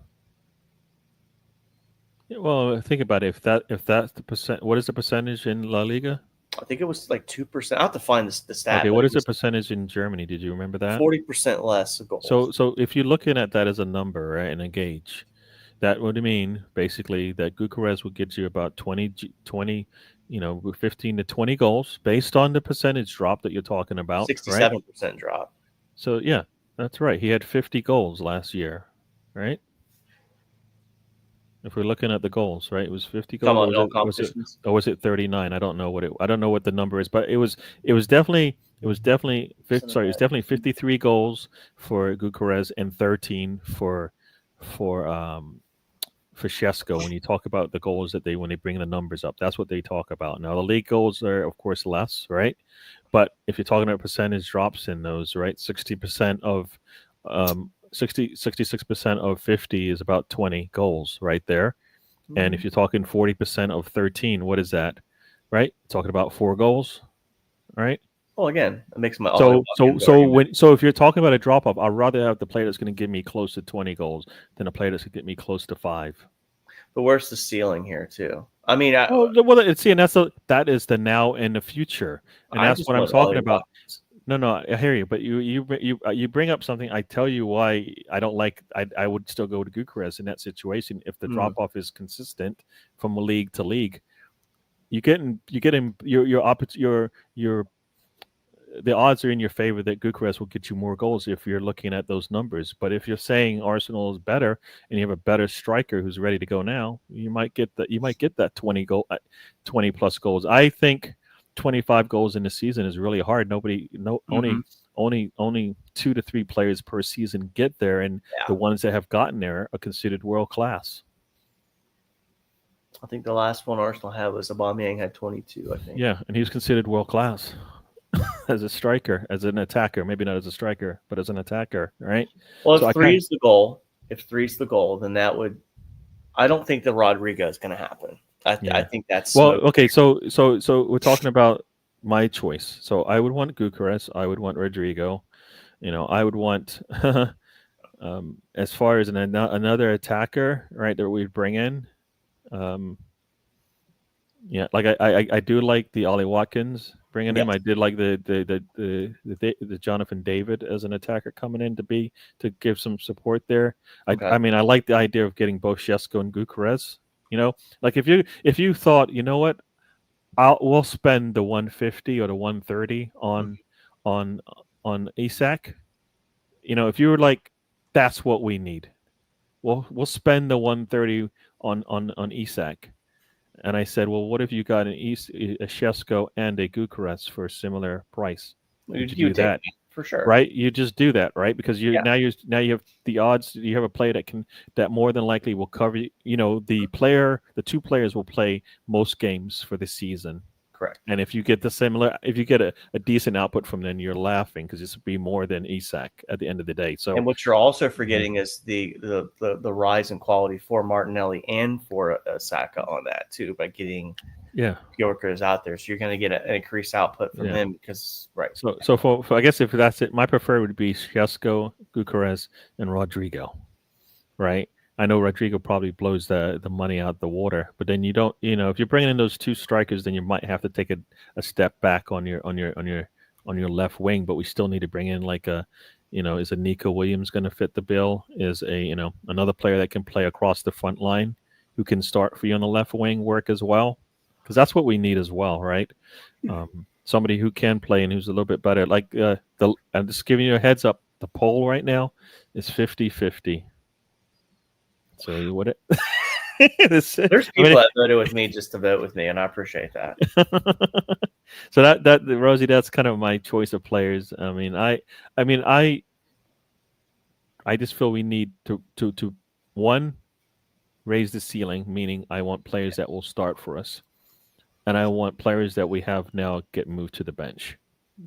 Yeah, well, think about it. If that's the percent, what is the percentage in La Liga? I think it was 2%. I have to find the stat. Okay, what is the percentage in Germany? Did you remember that? 40% less of goals. So if you're looking at that as a number, right, and a gauge, that would mean basically that Gyökeres would get you about 20 with 15 to 20 goals based on the percentage drop that you're talking about, right? 67% drop. So yeah, that's right. He had 50 goals last year, right? If we're looking at the goals, right? It was 50 Talking goals, or about all competitions. was it 39? I don't know I don't know what the number is, but it was definitely sorry, it was definitely 53 goals for Gucarez and 13 for Shesko. When you talk about the goals that when they bring the numbers up, that's what they talk about. Now the league goals are of course less, right? But if you're talking about percentage drops in those, right, 60% of 66% of 50 is about 20 goals right there. And if Mhm. you're talking 40% of 13, what is that? Right? Talking about 4 goals, right? Well, again, it makes my Ollie So Watkins argument. if you're talking about a drop off, I'd rather have the player that's going to give me close to 20 goals than a player that's going to get me close to 5. But where's the ceiling here, too? I mean, See, and that is the now and the future, and I that's just what I'm want talking Ollie about. Watkins. No, no, I hear you, but you bring up something. I tell you why I don't like. I would still go to Gucarez in that situation if the Hmm. drop off is consistent from league to league. You getting your the odds are in your favor that Gucarez will get you more goals if you're looking at those numbers. But if you're saying Arsenal is better and you have a better striker who's ready to go now, you might get that 20 plus goals. I think 25 goals in the season is really hard. Nobody no Hmm. only 2 to 3 players per season get there, and Yeah. the ones that have gotten there are considered world class. I think the last one Arsenal had was Aubameyang had 22, I think. Yeah, and he was considered world class as a striker, as an attacker, maybe not as a striker, but as an attacker, right? Well, So if I three kind is the goal, then that would. I don't think the Rodrigo is going to happen. I Yeah. think that's Well, smoke. okay, so we're talking about my choice. So I would want Gucarez, I would want Rodrigo. I would want as far as another attacker, right, that we'd bring in. Um, yeah, like I do like the Ollie Watkins bringing him. Yes. I did like the Jonathan David as an attacker coming in to give some support there. I Okay. I mean I like the idea of getting both Shesko and Gucarez. Like if you thought, you know what, we'll spend the 150 or the 130 Mhm. on on Isak. If you were like, that's what we need. We'll spend the 130 on Isak. And I said, well, what if you got a Shesko and a Gucarez for a similar price? Would you You do would take that? that for sure. Right? You just do that, right? Because Yeah. now you have the odds. You have a player that more than likely will cover. The 2 players will play most games for the season. Correct. And if you get a decent output from them, you're laughing because this would be more than Isak at the end of the day. So And what you're also yeah, forgetting is the rise in quality for Martinelli and for Saka on that too by getting yeah, Yorkers out there. So you're going to get an increased output from yeah. him because right. So for I guess if that's it, my preferred would be Shesko, Gucarez, and Rodrigo. Right? I know Rodrigo probably blows the money out the water, but then you don't. If you're bringing in those 2 strikers, then you might have to take a step back on your left wing. But we still need to bring in like is a Nico Williams going to fit the bill? Is another player that can play across the front line who can start for you on the left wing work as well? Because that's what we need as well, right? Somebody who can play and who's a little bit better. Like I'm just giving you a heads up. The poll right now is 50-50. So you would it? There's I mean, people that voted with me just to vote with me, and I appreciate that. so that Rosie, that's kind of my choice of players. I just feel we need to one, raise the ceiling, meaning I want players that will start for us, and I want players that we have now get moved to the bench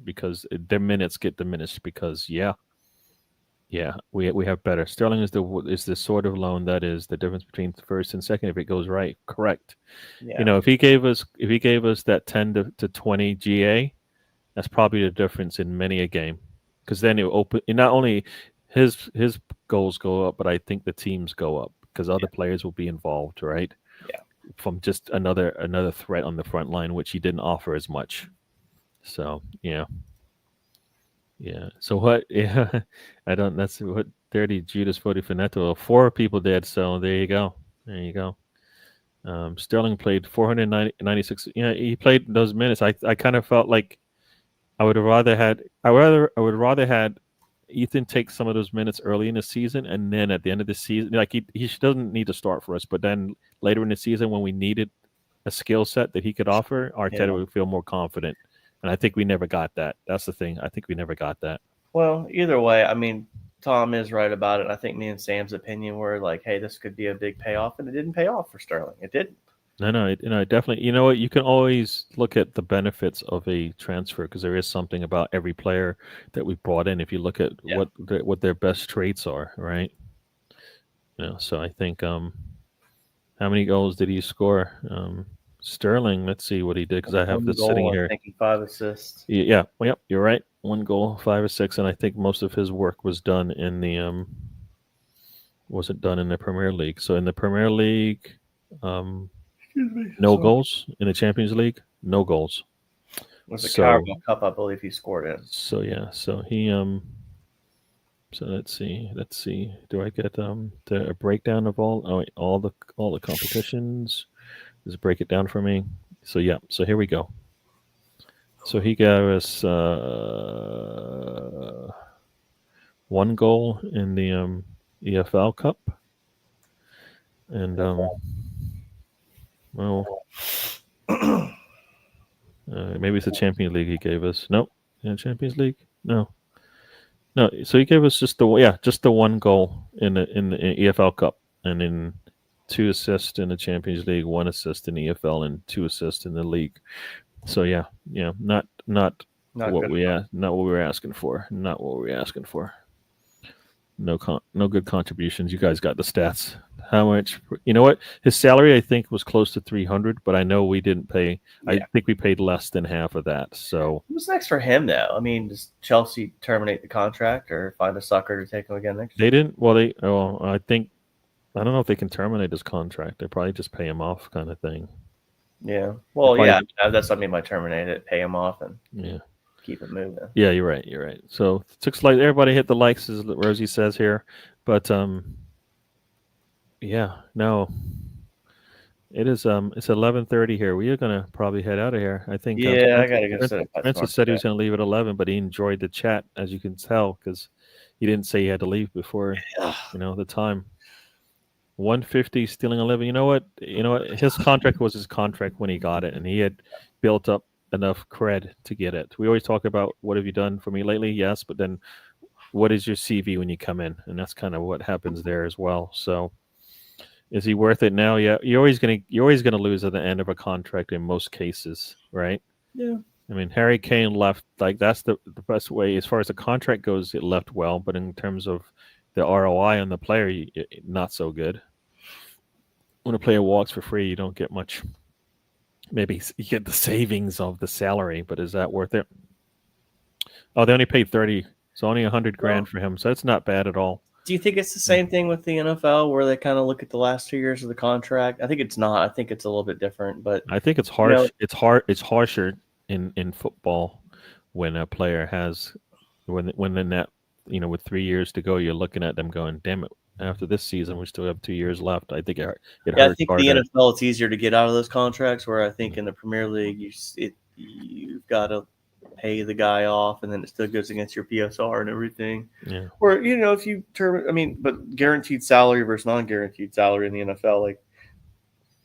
because their minutes get diminished because yeah, we have better. Sterling is the sort of loan that is the difference between first and second if it goes right. Correct. Yeah. If he gave us that 10 to 20 GA, that's probably the difference in many a game. Because then it open not only his goals go up, but I think the teams go up because other players will be involved, right? Yeah. From just another threat on the front line, which he didn't offer as much. So yeah. Yeah. So what? Yeah. I don't. That's what 30 Judas voted for Neto. 4 people did. So there you go. There you go. Sterling played 496. You know, he played those minutes. I kind of felt like I would rather had Ethan take some of those minutes early in the season, and then at the end of the season, like he doesn't need to start for us, but then later in the season when we needed a skill set that he could offer, Arteta Yeah. would feel more confident. And I think we never got that. That's the thing. I think we never got that. Well, either way, I mean, Tom is right about it. I think me and Sam's opinion were like, hey, this could be a big payoff, and it didn't pay off for Sterling. It didn't. No, definitely. You know what? You can always look at the benefits of a transfer because there is something about every player that we brought in. If you look at Yeah. what their best traits are, right? You know, so I think how many goals did he score? Sterling. Let's see what he did because I have One this sitting goal, I here. think, and 5 assists. Yeah, well, yep, you're right. 1 goal, 5 or 6, and I think most of his work was done in the wasn't done in the Premier League. So in the Premier League, um, Excuse me. no Sorry. goals. In the Champions League, no goals. It was a So Carabao Cup, I believe he scored in. so yeah, so he so let's see. Do I get a breakdown of all the competitions? Just break it down for me. So yeah, so here we go. So he gave us 1 goal in the EFL Cup, and well, maybe it's the Champions League he gave us. Nope, in Champions League, no, no. So he gave us just the 1 goal in the EFL Cup, and in 2 assists in the Champions League, 1 assist in the EFL, and 2 assists in the league. So yeah, not Not what good we enough. not what we were asking for. Not what we were asking for. No good contributions. You guys got the stats. How much? You know what? His salary I think was close to 300, but I know we didn't pay. I Yeah. think we paid less than half of that. So What's next for him, though? I mean, does Chelsea terminate the contract or find a sucker to take him again next they year? didn't. Well, they. Oh, I don't know if they can terminate his contract. They probably just pay him off, kind of thing. Yeah. They Well, probably, yeah, that's what I mean by terminate it, pay him off, and yeah. keep it moving. Yeah, you're right. You're right. So six like everybody hit the likes, as Rosie says here, but yeah, no, it is it's 11:30 here. We are gonna probably head out of here. I think Yeah, I gotta go sit at Francis PetSmart said he today. was gonna leave at 11, but he enjoyed the chat, as you can tell, because he didn't say he had to leave before Ugh. the time. 150 stealing 11. You know what? His contract was his contract when he got it, and he had built up enough cred to get it. We always talk about what have you done for me lately? Yes, but then what is your CV when you come in? And that's kind of what happens there as well. So is he worth it now? Yeah, you're always gonna lose at the end of a contract in most cases, right? Yeah. I mean, Harry Kane left like that's the best way as far as the contract goes. It left well, but in terms of the ROI on the player, not so good. When a player walks for free, you don't get much. Maybe you get the savings of the salary, but is that worth it? Oh, they only paid 30, so only 100 Well, grand for him. So it's not bad at all. do you think it's the same thing with the NFL where they kind of look at the last 2 years of the contract? I think it's not. I think it's a little bit different, but I think it's you know, harsh. It's harsher in football when a player has when the net with 3 years to go, you're looking at them going, damn it. After this season, we still have 2 years left. I think it yeah, I hurts think the harder. NFL it's easier to get out of those contracts. Where I think in the Premier League, you've got to pay the guy off, and then it still goes against your PSR and everything. Yeah. Or if you term, I mean, but guaranteed salary versus non-guaranteed salary in the NFL, like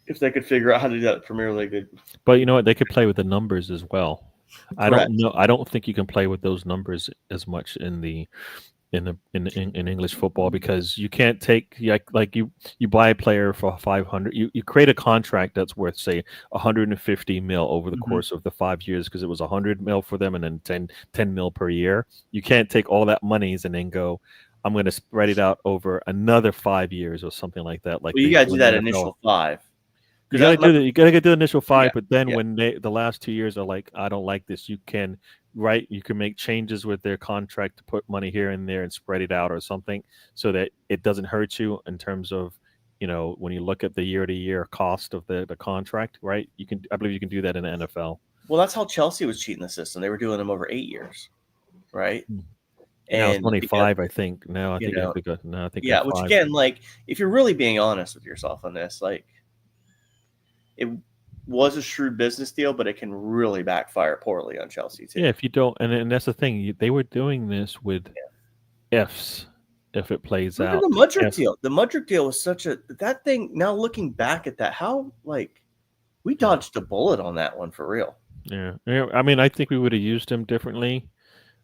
if they could figure out how to do that in the Premier League, they'd But you know what? They could play with the numbers as well. I don't correct. know. I don't think you can play with those numbers as much in English football because you can't take like you buy a player for 500. You create a contract that's worth say 150 mil over the Mm-hmm. course of the 5 years because it was 100 mil for them and then 10 mil per year. You can't take all that monies and then go, I'm going to spread it out over another 5 years or something like that. Like Well, you they got to do do in that the NFL. initial five You because gotta that. do the you gotta get the initial Yeah, five, but then yeah, when the last 2 years are like, I don't like this, you can you can make changes with their contract to put money here and there and spread it out or something so that it doesn't hurt you in terms of when you look at the year to year cost of the contract, right? I believe you can do that in the NFL. well, that's how Chelsea was cheating the system. They were doing them over 8 years, right? Now it's And only because five, I think. Now I you think you have know, to go. No, I think they're yeah, which five. again, like if you're really being honest with yourself on this, like it was a shrewd business deal, but it can really backfire poorly on Chelsea too. Yeah, if you don't, and that's the thing. They were doing this with ifs. If it plays Look at out, the Mudryk if, deal. The Mudryk deal was such a that thing. Now looking back at that, how like we dodged a bullet on that one for real. yeah. I mean, I think we would have used him differently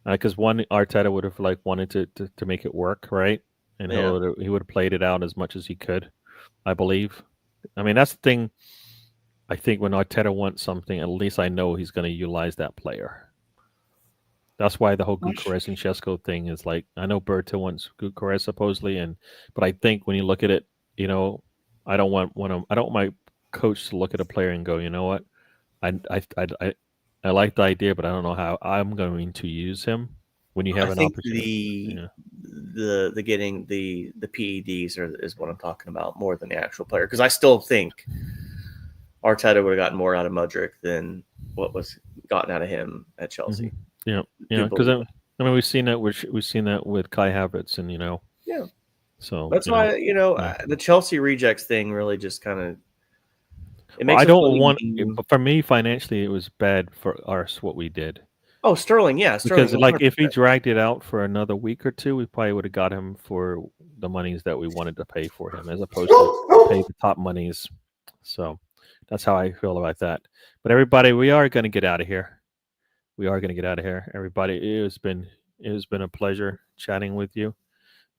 because one Arteta would have like wanted to make it work, right? And Yeah. he would have played it out as much as he could, I believe. I mean, that's the thing. I think when Arteta wants something, at least I know he's going to utilize that player. That's why the whole Gyökeres and Shesko thing is like, I know Berta wants Gyökeres supposedly, but I think when you look at it, I don't want my coach to look at a player and go, you know what, I like the idea, but I don't know how I'm going to use him. When you have I an think opportunity, the getting the PEDs is what I'm talking about more than the actual player, because I still think Arteta would have gotten more out of Mudryk than what was gotten out of him at Chelsea. Yeah, because I mean we've seen that with Kai Havertz, and yeah. So that's why the Chelsea rejects thing really just kind of it makes. I don't want. For me, financially, it was bad for us what we did. Oh, Sterling, yeah, Sterling. Because like if he dragged it out for another week or two, we probably would have got him for the monies that we wanted to pay for him, as opposed to pay the top monies. So that's how I feel about that. But everybody, we are going to get out of here. We are going to get out of here. Everybody, it has been a pleasure chatting with you.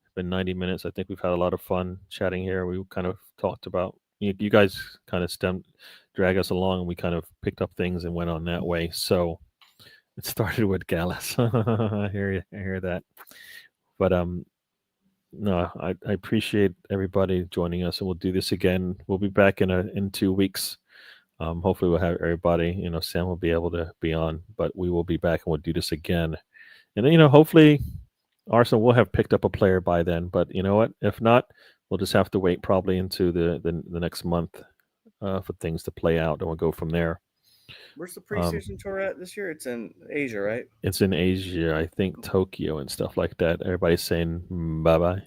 It's been 90 minutes. I think we've had a lot of fun chatting here. We kind of talked about you guys kind of drag us along, and we kind of picked up things and went on that way. So it started with Gallus. I hear that. But no, I appreciate everybody joining us, and we'll do this again. We'll be back in 2 weeks. Hopefully we'll have everybody. Sam will be able to be on, but we will be back and we'll do this again. And then hopefully Arsenal will have picked up a player by then. But you know what? If not, we'll just have to wait probably into the next month for things to play out, and we'll go from there. Where's the preseason tour at this year? It's in Asia, right? It's in Asia, I think Tokyo and stuff like that. Everybody's saying bye-bye.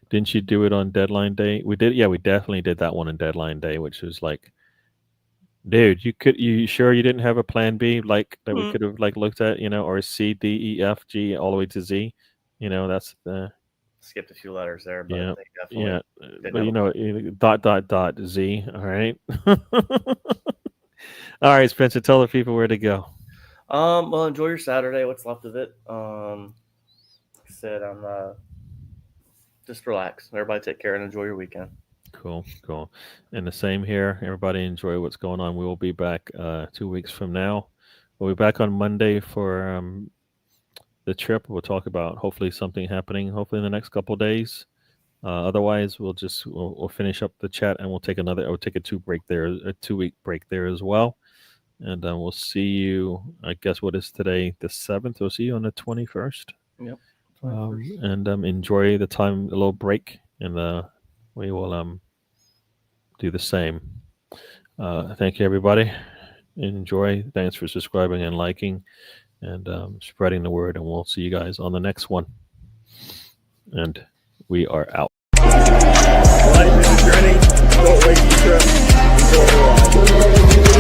Didn't you do it on deadline day? We did. Yeah, we definitely did that one on deadline day, which was like, dude, you sure you didn't have a plan B like that we could have like looked at, or C, D, E, F, G all the way to Z? That's the skipped a few letters there, but yeah. But Z, all right. All right, Spencer, tell the people where to go. Well, enjoy your Saturday, what's left of it. Like I said, I'm just relax. Everybody take care and enjoy your weekend. Cool. And the same here. Everybody enjoy what's going on. We will be back 2 weeks from now. We'll be back on Monday for the trip. We'll talk about hopefully something happening, hopefully in the next couple of days. Otherwise, we'll finish up the chat, and we'll take a 2-week break there as well. And we'll see you, I guess, what is today, the 7th? We'll see you on the 21st. Yep. And enjoy the time, a little break, and we will do the same. Thank you, everybody. Enjoy. Thanks for subscribing and liking and spreading the word, and we'll see you guys on the next one. And we are out. Life is a journey. Don't waste your trip. Enjoy the ride.